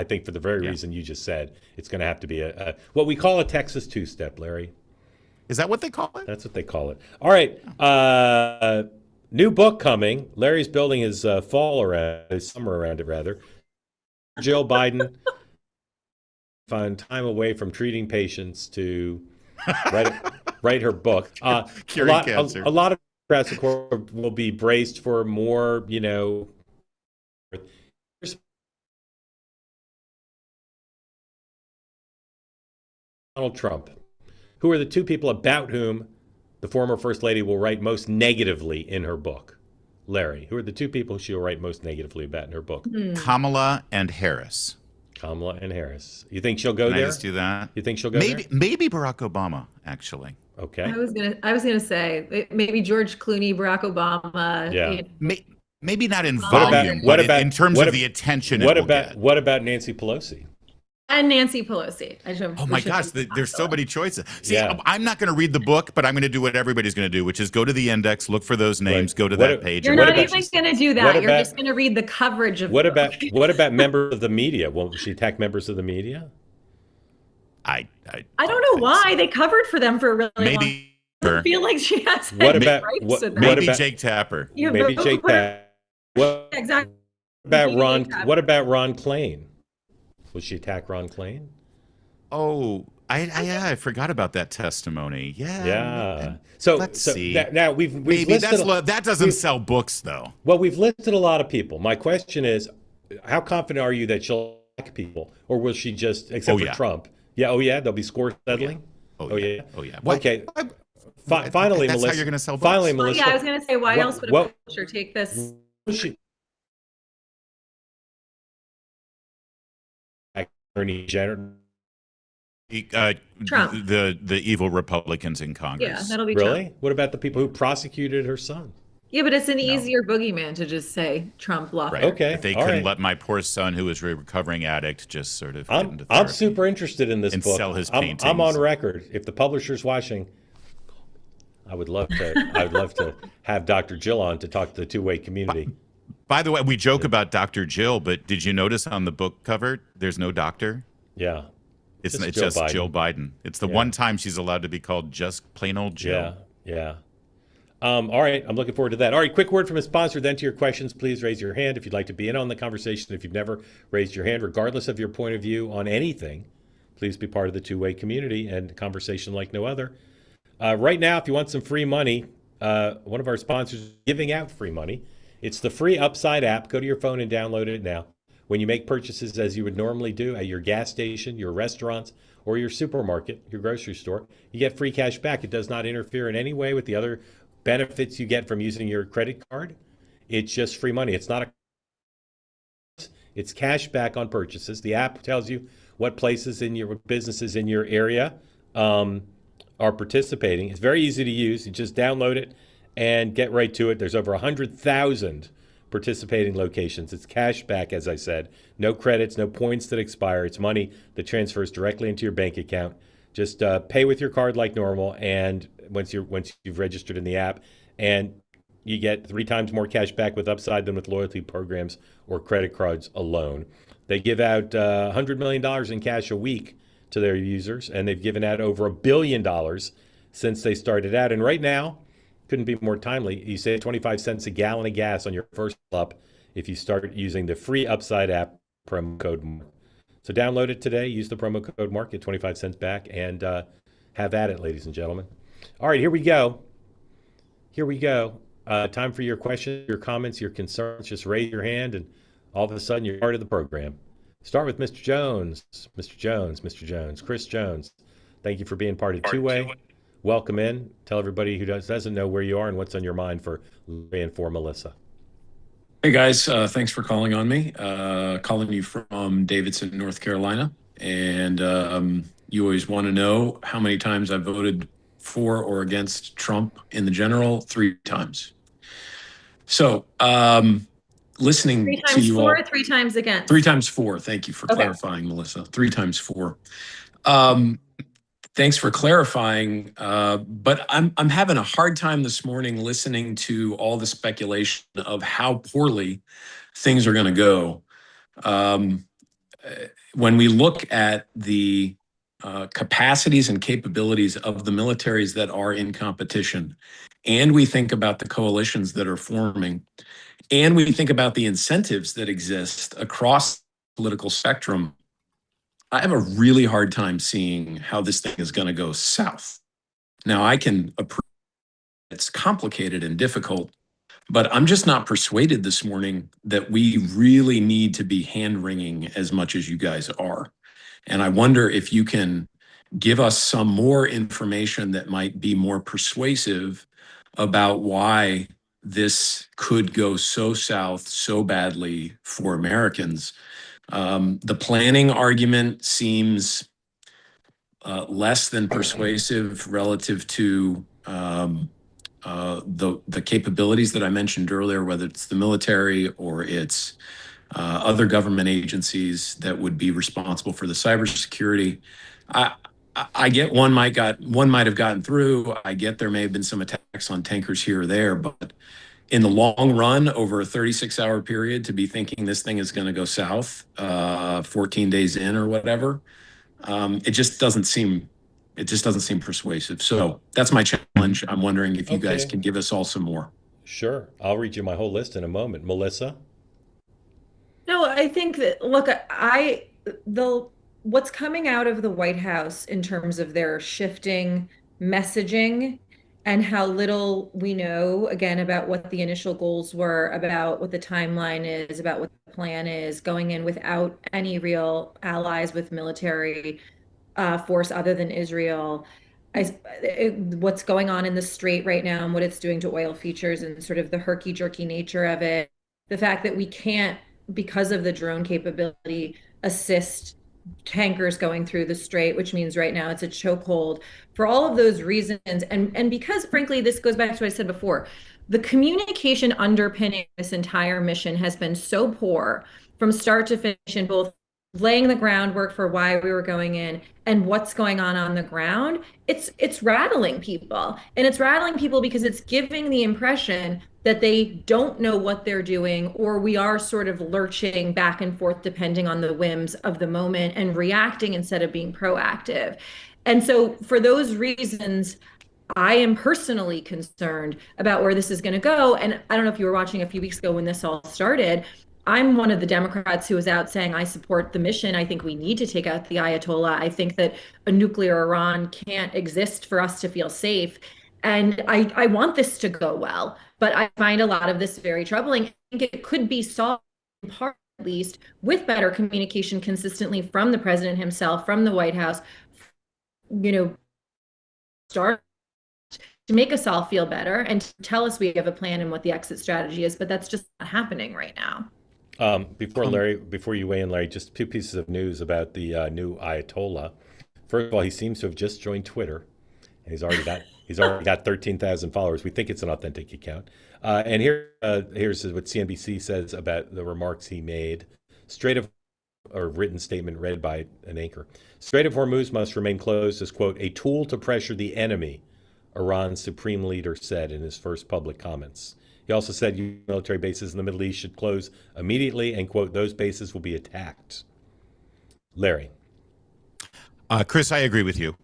Speaker 1: think for the very reason you just said, it's going to have to be a what we call a Texas two-step, Larry.
Speaker 2: Is that what they call it?
Speaker 1: That's what they call it. All right. New book coming. Larry's building his summer around it, rather. Jill Biden found time away from treating patients to write her book.
Speaker 2: Curing cancer.
Speaker 1: A lot of Democrats, of course, will be braced for more, Donald Trump. Who are the two people about whom the former First Lady will write most negatively in her book? Larry, who are the two people she'll write most negatively about in her book?
Speaker 2: Kamala and Harris.
Speaker 1: Kamala and Harris. You think she'll go there?
Speaker 2: Can I just do that?
Speaker 1: You think she'll go there?
Speaker 2: Maybe Barack Obama, actually.
Speaker 1: Okay.
Speaker 3: I was gonna say maybe George Clooney, Barack Obama.
Speaker 1: Yeah.
Speaker 2: Maybe not in volume, but in terms of the attention. What
Speaker 1: about Nancy Pelosi?
Speaker 3: And Nancy Pelosi.
Speaker 2: Oh my gosh, there's so many choices. See, I'm not going to read the book, but I'm going to do what everybody's going to do, which is go to the index, look for those names, go to that page.
Speaker 3: You're not even going to do that. You're just going to read the coverage of
Speaker 1: what about members of the media? Won't she attack members of the media?
Speaker 2: I
Speaker 3: don't know why they covered for them for a really long time. I feel like she has.
Speaker 2: Maybe Jake Tapper.
Speaker 1: Maybe Jake Tapper.
Speaker 3: Exactly.
Speaker 1: What about Ron Klain? Will she attack Ron Klain?
Speaker 2: Oh, I forgot about that testimony. Yeah.
Speaker 1: So
Speaker 2: let's see.
Speaker 1: Now we've
Speaker 2: that doesn't sell books, though.
Speaker 1: Well, we've listed a lot of people. My question is, how confident are you that she'll attack people, or will she just, except for Trump? Yeah. Oh yeah. There'll be score settling.
Speaker 2: Oh yeah.
Speaker 1: Okay. Finally,
Speaker 2: that's
Speaker 1: Melissa.
Speaker 2: how you're going to sell books.
Speaker 1: Finally, Melissa.
Speaker 3: Yeah, I was going to say, why else would a publisher take this?
Speaker 1: Attorney General.
Speaker 2: Trump. The evil Republicans in Congress.
Speaker 3: Yeah, that'll be
Speaker 1: really.
Speaker 3: Trump.
Speaker 1: What about the people who prosecuted her son?
Speaker 3: Yeah, but it's an easier boogeyman to just say Trump lawfare.
Speaker 2: Right.
Speaker 1: Okay.
Speaker 2: If they couldn't let my poor son, who is a recovering addict, just sort of get into therapy.
Speaker 1: I'm super interested in this
Speaker 2: and
Speaker 1: book.
Speaker 2: Sell his paintings.
Speaker 1: I'm on record. If the publisher's watching, I would love to have Dr. Jill on to talk to the two-way community.
Speaker 2: By the way, we joke about Dr. Jill, but did you notice on the book cover there's no doctor?
Speaker 1: Yeah.
Speaker 2: It's just Biden. Jill Biden. It's the one time she's allowed to be called just plain old Jill.
Speaker 1: Yeah. All right. I'm looking forward to that. All right. Quick word from a sponsor. Then to your questions, please raise your hand if you'd like to be in on the conversation. If you've never raised your hand, regardless of your point of view on anything, please be part of the two-way community and conversation like no other. Right now, if you want some free money, one of our sponsors is giving out free money. It's the free Upside app. Go to your phone and download it now. When you make purchases as you would normally do at your gas station, your restaurants, or your supermarket, your grocery store, you get free cash back. It does not interfere in any way with the other benefits you get from using your credit card. It's just free money. It's cash back on purchases. The app tells you what places in your businesses in your area are participating. It's very easy to use. You just download it and get right to it. There's over 100,000 participating locations. It's cash back, as I said. No credits, no points that expire. It's money that transfers directly into your bank account. Just pay with your card like normal, and once you've registered in the app, and you get 3 times more cash back with Upside than with loyalty programs or credit cards alone. They give out $100 million in cash a week to their users, and they've given out over $1 billion since they started out. And right now, couldn't be more timely, you save 25 cents a gallon of gas on your first up if you start using the free Upside app promo code MARK. So download it today, use the promo code MARK, get 25 cents back, and have at it, ladies and gentlemen. All right, here we go. Time for your questions, your comments, your concerns. Just raise your hand, and all of a sudden, you're part of the program. Start with Mr. Jones. Mr. Jones. Chris Jones. Thank you for being part of Two-Way. Welcome in. Tell everybody who doesn't know where you are and what's on your mind for Larry and for Melissa.
Speaker 8: Hey guys, thanks for calling on me. Calling you from Davidson, North Carolina. And you always want to know how many times I voted for or against Trump in the general. 3 times. So listening
Speaker 3: 3
Speaker 8: to
Speaker 3: times
Speaker 8: you
Speaker 3: 4,
Speaker 8: all.
Speaker 3: 3 times against.
Speaker 8: 3 times 4. Thank you for clarifying, Melissa. 3 times 4. Thanks for clarifying, but I'm having a hard time this morning listening to all the speculation of how poorly things are going to go. When we look at the capacities and capabilities of the militaries that are in competition, and we think about the coalitions that are forming, and we think about the incentives that exist across the political spectrum, I have a really hard time seeing how this thing is going to go south. Now, I can appreciate it's complicated and difficult, but I'm just not persuaded this morning that we really need to be hand-wringing as much as you guys are. And I wonder if you can give us some more information that might be more persuasive about why this could go so south so badly for Americans. The planning argument seems less than persuasive relative to the capabilities that I mentioned earlier, whether it's the military or it's other government agencies that would be responsible for the cybersecurity. I get one might have gotten through. I get there may have been some attacks on tankers here or there, but in the long run, over a 36-hour period, to be thinking this thing is going to go south 14 days in or whatever, it just doesn't seem persuasive. So that's my challenge. I'm wondering if you guys can give us all some more.
Speaker 1: Sure. I'll read you my whole list in a moment. Melissa?
Speaker 3: No, I think that, look, what's coming out of the White House in terms of their shifting messaging and how little we know, again, about what the initial goals were, about what the timeline is, about what the plan is, going in without any real allies with military force other than Israel. What's going on in the strait right now and what it's doing to oil futures and sort of the herky-jerky nature of it. The fact that we can't, because of the drone capability, assist tankers going through the strait, which means right now it's a chokehold. For all of those reasons, and because frankly, this goes back to what I said before, the communication underpinning this entire mission has been so poor from start to finish in both laying the groundwork for why we were going in and what's going on the ground. It's rattling people, and it's rattling people because it's giving the impression that they don't know what they're doing, or we are sort of lurching back and forth depending on the whims of the moment and reacting instead of being proactive. And so for those reasons, I am personally concerned about where this is going to go. And I don't know if you were watching a few weeks ago when this all started. I'm one of the Democrats who was out saying I support the mission. I think we need to take out the Ayatollah. I think that a nuclear Iran can't exist for us to feel safe. And I want this to go well, but I find a lot of this very troubling. I think it could be solved in part, at least, with better communication consistently from the president himself, from the White House, start to make us all feel better and to tell us we have a plan and what the exit strategy is. But that's just not happening right now.
Speaker 1: Before you weigh in, Larry, just 2 pieces of news about the new Ayatollah. First of all, he seems to have just joined Twitter. And he's already got 13,000 followers. We think it's an authentic account. And here's what CNBC says about the remarks he made. Or written statement read by an anchor. Strait of Hormuz must remain closed as, quote, a tool to pressure the enemy, Iran's supreme leader said in his first public comments. He also said military bases in the Middle East should close immediately and, quote, those bases will be attacked. Larry.
Speaker 2: Chris, I agree with you.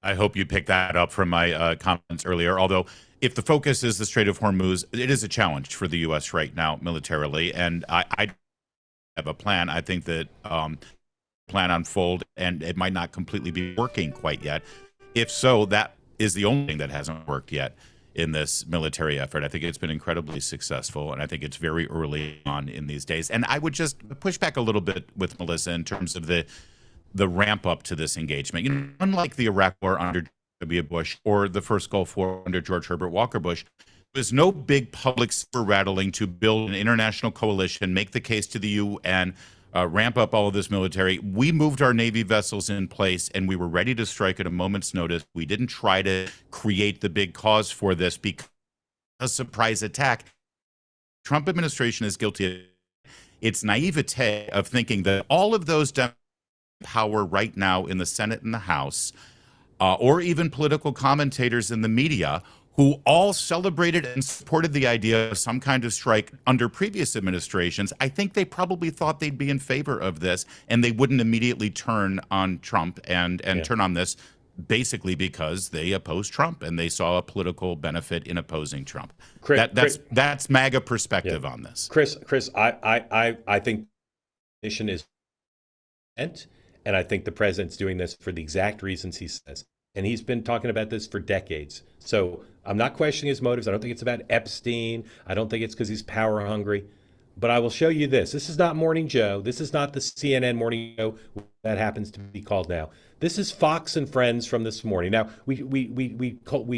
Speaker 2: I hope you picked that up from my comments earlier. Although, if the focus is the Strait of Hormuz, it is a challenge for the U.S. right now militarily, and I have a plan. I think that plan unfold, and it might not completely be working quite yet. If so, that is the only thing that hasn't worked yet in this military effort. I think it's been incredibly successful, and I think it's very early on in these days. And I would just push back a little bit with Melissa in terms of the ramp up to this engagement. You know, unlike the Iraq War under W. Bush or the first Gulf War under George Herbert Walker Bush, there's no big public saber rattling to build an international coalition, make the case to the UN, ramp up all of this military. We moved our Navy vessels in place, and we were ready to strike at a moment's notice. We didn't try to create the big cause for this because a surprise attack. Trump administration is guilty of its naivete of thinking that all of those power right now in the Senate and the House, or even political commentators in the media, who all celebrated and supported the idea of some kind of strike under previous administrations. I think they probably thought they'd be in favor of this, and they wouldn't immediately turn on Trump and turn on this, basically because they oppose Trump and they saw a political benefit in opposing Trump. That's MAGA perspective on this.
Speaker 1: Chris, I think the mission is meant, and I think the president's doing this for the exact reasons he says. And he's been talking about this for decades. So I'm not questioning his motives. I don't think it's about Epstein. I don't think it's because he's power hungry. But I will show you this. This is not Morning Joe. This is not the CNN Morning Joe that happens to be called now. This is Fox and Friends from this morning. Now, we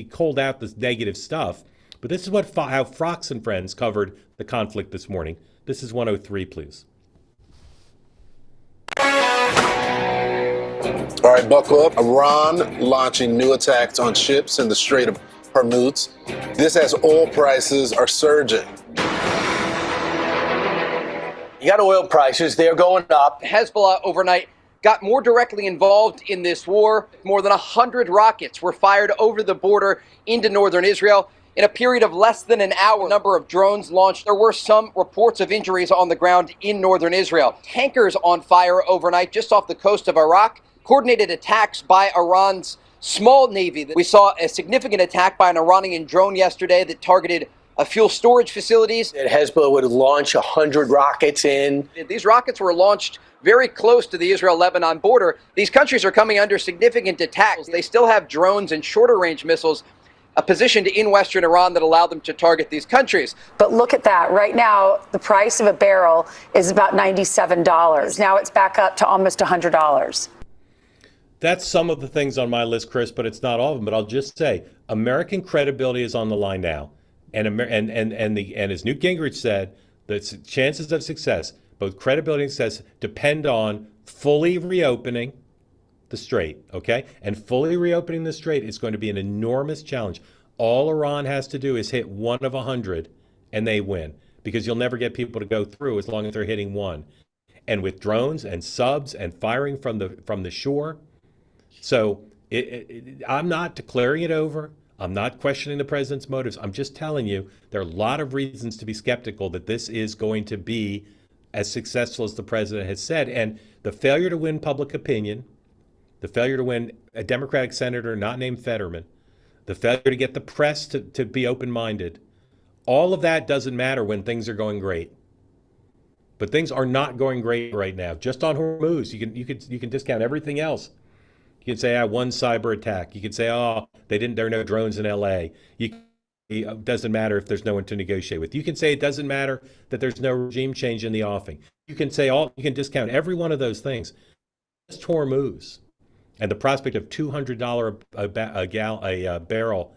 Speaker 1: culled out this negative stuff, but this is how Fox and Friends covered the conflict this morning. This is 103, please.
Speaker 9: All right, buckle up. Iran launching new attacks on ships in the Strait of Hormuz. This as oil prices are surging.
Speaker 10: You got oil prices, they're going up. Hezbollah overnight got more directly involved in this war. More than 100 rockets were fired over the border into northern Israel. In a period of less than an hour, a number of drones launched. There were some reports of injuries on the ground in northern Israel. Tankers on fire overnight just off the coast of Iraq. Coordinated attacks by Iran's small navy. We saw a significant attack by an Iranian drone yesterday that targeted fuel storage facilities.
Speaker 11: That Hezbollah would launch 100 rockets in.
Speaker 10: These rockets were launched very close to the Israel-Lebanon border. These countries are coming under significant attacks. They still have drones and shorter range missiles positioned in western Iran that allow them to target these countries.
Speaker 12: But look at that. Right now, the price of a barrel is about $97. Now it's back up to almost $100.
Speaker 1: That's some of the things on my list, Chris, but it's not all of them. But I'll just say, American credibility is on the line now, and as Newt Gingrich said, the chances of success, both credibility and success, depend on fully reopening the strait. Okay, and fully reopening the strait is going to be an enormous challenge. All Iran has to do is hit one of 100, and they win, because you'll never get people to go through as long as they're hitting one, and with drones and subs and firing from the shore. So I'm not declaring it over. I'm not questioning the president's motives. I'm just telling you there are a lot of reasons to be skeptical that this is going to be as successful as the president has said. And the failure to win public opinion, the failure to win a Democratic senator not named Fetterman, the failure to get the press to be open-minded, all of that doesn't matter when things are going great. But things are not going great right now. Just on Hormuz, you can discount everything else. You can say, one cyber attack. You can say, there are no drones in LA. It doesn't matter if there's no one to negotiate with. You can say it doesn't matter that there's no regime change in the offing. You can say you can discount every one of those things. Just Hormuz and the prospect of $200 a barrel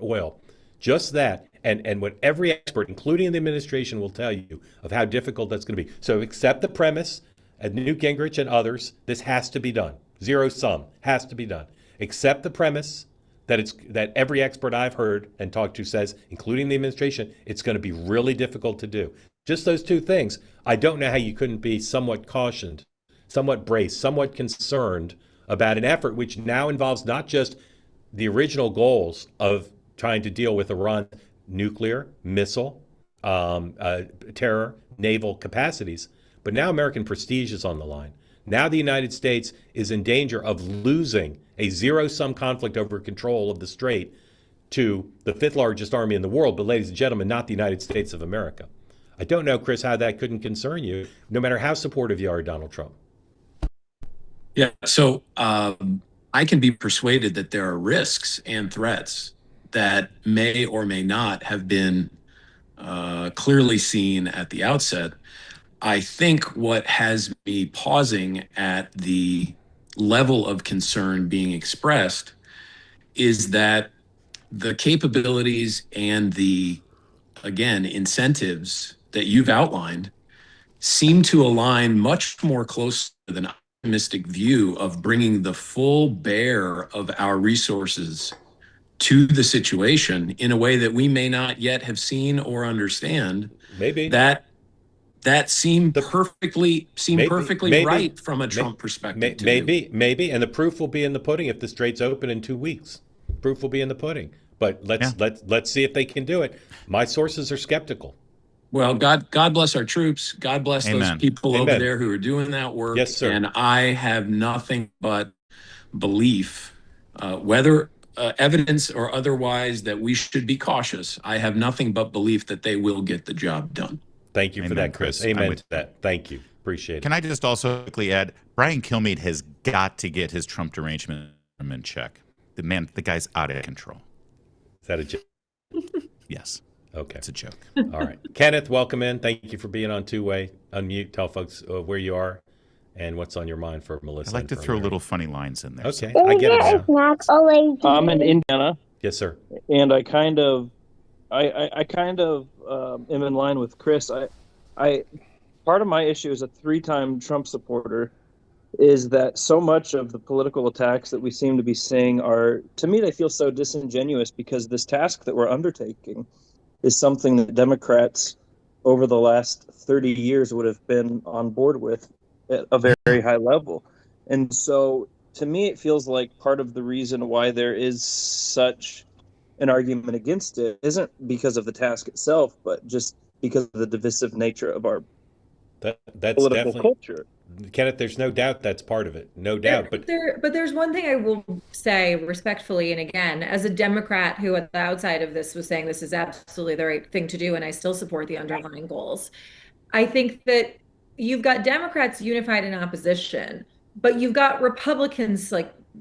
Speaker 1: oil. Just that. And what every expert, including the administration, will tell you of how difficult that's going to be. So accept the premise, Newt Gingrich and others, this has to be done. Zero sum has to be done. Accept the premise that every expert I've heard and talked to says, including the administration, it's going to be really difficult to do. Just those two things. I don't know how you couldn't be somewhat cautioned, somewhat braced, somewhat concerned about an effort which now involves not just the original goals of trying to deal with Iran's nuclear, missile, terror, naval capacities, but now American prestige is on the line. Now the United States is in danger of losing a zero-sum conflict over control of the strait to the fifth largest army in the world, but ladies and gentlemen, not the United States of America. I don't know, Chris, how that couldn't concern you, no matter how supportive you are of Donald Trump.
Speaker 8: Yeah, so I can be persuaded that there are risks and threats that may or may not have been clearly seen at the outset. I think what has me pausing at the level of concern being expressed is that the capabilities and the, again, incentives that you've outlined seem to align much more closely with an optimistic view of bringing the full bear of our resources to the situation in a way that we may not yet have seen or understand.
Speaker 1: Maybe
Speaker 8: that seemed perfectly right from a Trump perspective.
Speaker 1: Maybe, and the proof will be in the pudding if the strait's open in 2 weeks. Proof will be in the pudding. But let's see if they can do it. My sources are skeptical.
Speaker 8: Well, God bless our troops. God bless
Speaker 2: Amen.
Speaker 8: those people
Speaker 1: Amen.
Speaker 8: over there who are doing that work.
Speaker 1: Yes, sir.
Speaker 8: And I have nothing but belief, whether evidence or otherwise, that we should be cautious. I have nothing but belief that they will get the job done.
Speaker 1: Thank you for
Speaker 2: Amen,
Speaker 1: that, Chris.
Speaker 2: Chris.
Speaker 1: Amen to that. Thank you. Appreciate it.
Speaker 2: Can I just also quickly add, Brian Kilmeade has got to get his Trump derangement in check. The guy's out of control.
Speaker 1: Is that a joke?
Speaker 2: Yes.
Speaker 1: Okay.
Speaker 2: It's a joke.
Speaker 1: All right. Kenneth, welcome in. Thank you for being on two-way. Unmute. Tell folks where you are and what's on your mind for Melissa.
Speaker 2: I like to throw little funny lines in there.
Speaker 1: Okay. I get it now.
Speaker 13: I'm in Indiana.
Speaker 1: Yes, sir.
Speaker 13: And I kind of am in line with Chris. I part of my issue as a 3-time Trump supporter is that so much of the political attacks that we seem to be seeing are, to me, they feel so disingenuous because this task that we're undertaking is something that Democrats over the last 30 years would have been on board with at a very high level. And so to me, it feels like part of the reason why there is such an argument against it isn't because of the task itself, but just because of the divisive nature of our political culture.
Speaker 1: Kenneth, there's no doubt that's part of it. No doubt. But
Speaker 3: there's one thing I will say respectfully, and again, as a Democrat who at the outside of this was saying this is absolutely the right thing to do, and I still support the underlying goals. I think that you've got Democrats unified in opposition, but you've got Republicans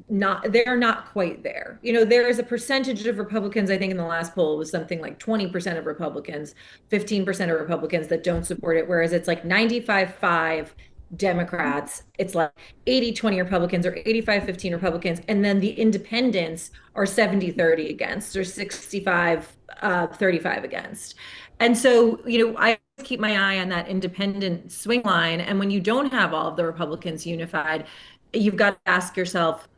Speaker 3: they're not quite there. There is a percentage of Republicans, I think in the last poll was something like 20% of Republicans, 15% of Republicans that don't support it, whereas it's like 95-5 Democrats, it's like 80-20 Republicans or 85-15 Republicans, and then the independents are 70-30 against or 65-35 against. And so, I keep my eye on that independent swing line, and when you don't have all of the Republicans unified, you've got to ask yourself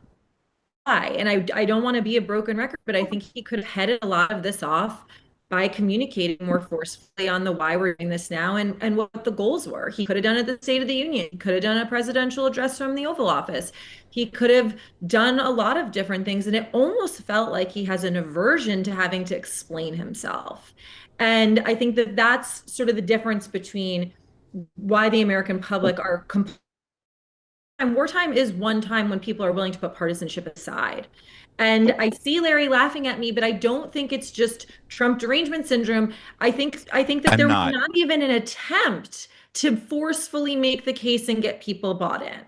Speaker 3: why. And I don't want to be a broken record, but I think he could have headed a lot of this off by communicating more forcefully on the why we're doing this now and what the goals were. He could have done it at the State of the Union. He could have done a presidential address from the Oval Office. He could have done a lot of different things. And it almost felt like he has an aversion to having to explain himself. And I think that that's sort of the difference between why the American public are wartime is one time when people are willing to put partisanship aside. And I see Larry laughing at me, but I don't think it's just Trump derangement syndrome. I think that there was not even an attempt to forcefully make the case and get people bought in.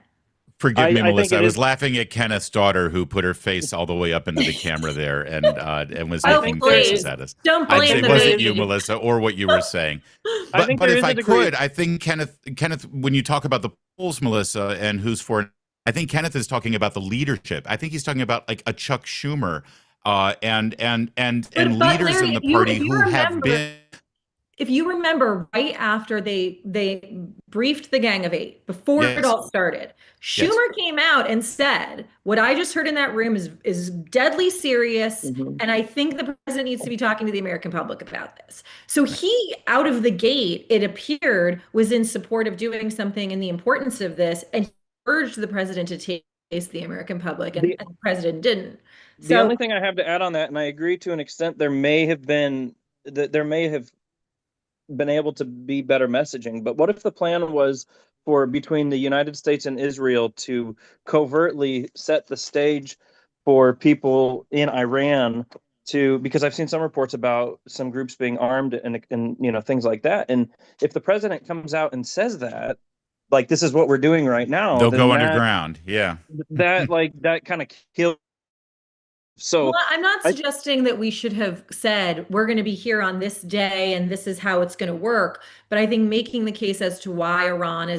Speaker 2: Forgive me, Melissa. I was laughing at Kenneth's daughter, who put her face all the way up into the camera there and was making faces at us.
Speaker 3: Don't blame
Speaker 2: it wasn't you, Melissa, or what you were saying. But if I could, I think Kenneth, when you talk about the polls, Melissa, and who's for, I think Kenneth is talking about the leadership. I think he's talking about like a Chuck Schumer and leaders in the party who have been.
Speaker 3: if you remember, right after they briefed the Gang of Eight, before it all started, Schumer came out and said, "What I just heard in that room is deadly serious, and I think the president needs to be talking to the American public about this." So he, out of the gate, it appeared, was in support of doing something and the importance of this, and he urged the president to take the American public, and the president didn't.
Speaker 13: The only thing I have to add on that, and I agree to an extent, there may have been able to be better messaging. But what if the plan was for between the United States and Israel to covertly set the stage for people in Iran because I've seen some reports about some groups being armed and things like that. And if the president comes out and says that, like, this is what we're doing right now,
Speaker 2: they'll go underground. Yeah.
Speaker 13: That kind of kills. So
Speaker 3: well, I'm not suggesting that we should have said we're going to be here on this day and this is how it's going to work. But I think making the case as to why Iran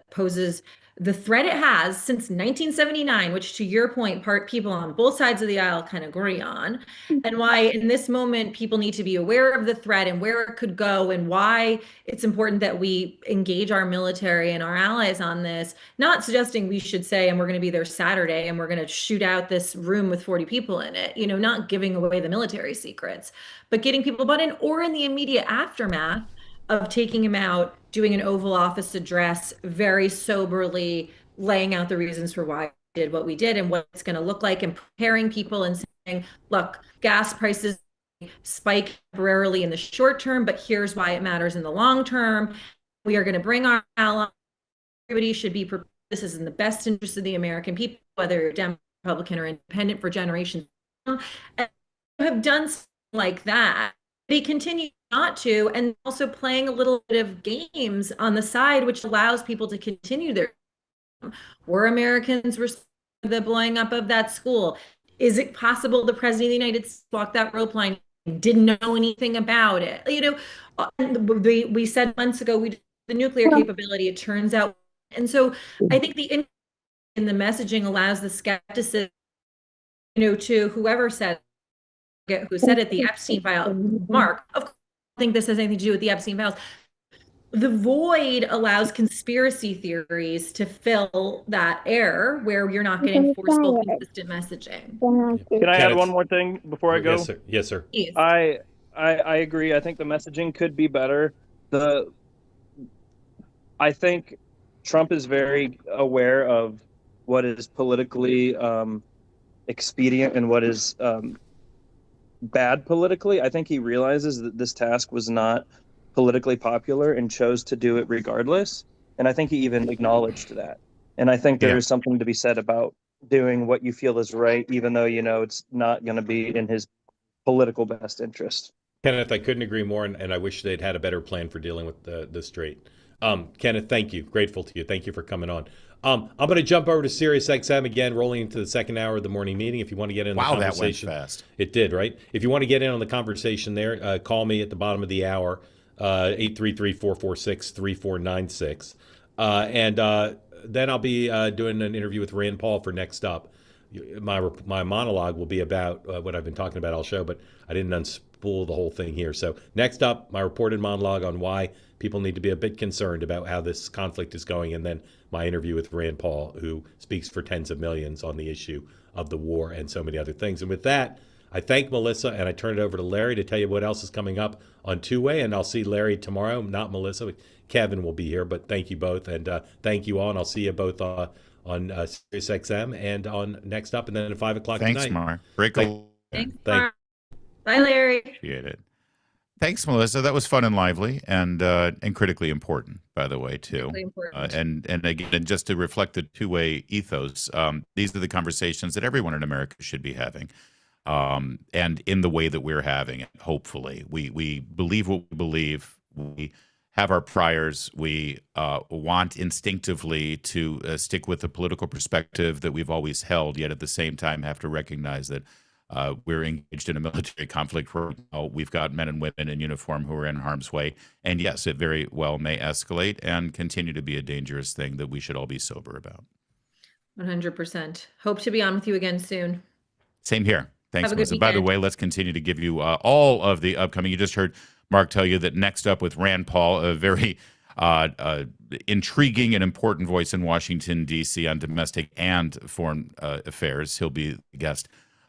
Speaker 3: poses the threat it has since 1979, which, to your point, people on both sides of the aisle can agree on, and why in this moment people need to be aware of the threat and where it could go, and why it's important that we engage our military and our allies on this. Not suggesting we should say, and we're going to be there Saturday and we're going to shoot out this room with 40 people in it, not giving away the military secrets, but getting people bought in, or in the immediate aftermath of taking him out, doing an Oval Office address, very soberly laying out the reasons for why we did what we did and what it's going to look like, and preparing people and saying, look, gas prices spike temporarily in the short term, but here's why it matters in the long term. We are going to bring our allies. Everybody should be prepared. This is in the best interest of the American people, whether you're Democrat, Republican, or independent, for generations. And have done something like that. They continue not to, and also playing a little bit of games on the side, which allows people to continue their. Were Americans the blowing up of that school? Is it possible the president of the United States walked that rope line and didn't know anything about it? We said months ago we did the nuclear capability. It turns out, and so I think in the messaging allows the skepticism, to whoever said. Who said it, the Epstein file, Mark, of course, I think this has anything to do with the Epstein files. The void allows conspiracy theories to fill that air where you're not getting forceful, consistent messaging.
Speaker 13: Can I add one more thing before I go?
Speaker 1: Yes, sir. Yes, sir.
Speaker 3: Yes.
Speaker 13: I agree. I think the messaging could be better. I think Trump is very aware of what is politically expedient and what is bad politically. I think he realizes that this task was not politically popular and chose to do it regardless. And I think he even acknowledged that. And I think there is something to be said about doing what you feel is right, even though it's not going to be in his political best interest.
Speaker 1: Kenneth, I couldn't agree more, and I wish they'd had a better plan for dealing with the strait. Kenneth, thank you. Grateful to you. Thank you for coming on. I'm going to jump over to Sirius XM again, rolling into the second hour of the morning meeting. If you want to get in the conversation.
Speaker 2: That went fast.
Speaker 1: It did, right? If you want to get in on the conversation there, call me at the bottom of the hour, 833-446-3496. And then I'll be doing an interview with Rand Paul for Next Up. My monologue will be about what I've been talking about all show, but I didn't unspool the whole thing here. So next up, my reported monologue on why people need to be a bit concerned about how this conflict is going, and then my interview with Rand Paul, who speaks for tens of millions on the issue of the war and so many other things. And with that, I thank Melissa, and I turn it over to Larry to tell you what else is coming up on Two-Way, and I'll see Larry tomorrow, not Melissa. Kevin will be here, but thank you both, and thank you all, and I'll see you both on Sirius XM and on Next Up, and then at 5 o'clock tonight.
Speaker 2: Thanks, Mark.
Speaker 3: Thanks, Mark. Bye, Larry.
Speaker 2: Appreciate it. Thanks, Melissa. That was fun and lively, and critically important, by the way, too. And again, just to reflect the two-way ethos, these are the conversations that everyone in America should be having, and in the way that we're having it. Hopefully, we believe what we believe. We have our priors. We want instinctively to stick with the political perspective that we've always held, yet at the same time have to recognize that we're engaged in a military conflict where we've got men and women in uniform who are in harm's way. And yes, it very well may escalate and continue to be a dangerous thing that we should all be sober about.
Speaker 3: 100%. Hope to be on with you again soon.
Speaker 2: Same here. Thanks, Melissa. By the way, let's continue to give you all of the upcoming. You just heard Mark tell you that next up with Rand Paul, a very intriguing and important voice in Washington, D.C. on domestic and foreign affairs. He'll be the guest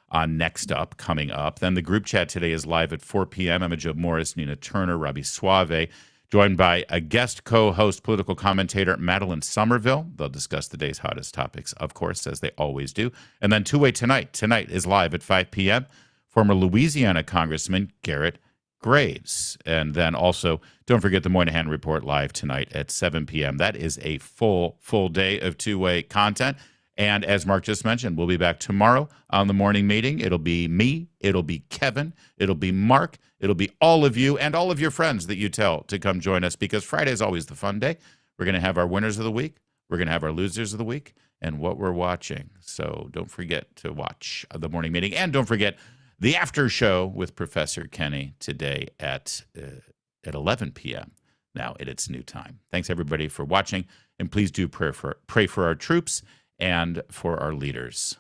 Speaker 2: on Next Up, coming up. Then the group chat today is live at 4 p.m. Emma Jo Morris, Nina Turner, Robbie Suave, joined by a guest co-host, political commentator Madeline Somerville. They'll discuss the day's hottest topics, of course, as they always do. And then Two-Way Tonight. Tonight is live at 5 p.m. Former Louisiana Congressman Garrett Graves. And then also, don't forget the Moynihan Report live tonight at 7 p.m. That is a full day of two-way content. And as Mark just mentioned, we'll be back tomorrow on the morning meeting. It'll be me, it'll be Kevin, it'll be Mark, it'll be all of you and all of your friends that you tell to come join us, because Friday is always the fun day. We're going to have our winners of the week. We're going to have our losers of the week and what we're watching. So don't forget to watch the morning meeting. And don't forget the after show with Professor Kenny today at 11 p.m. now at its new time. Thanks, everybody, for watching. And please do pray for our troops and for our leaders.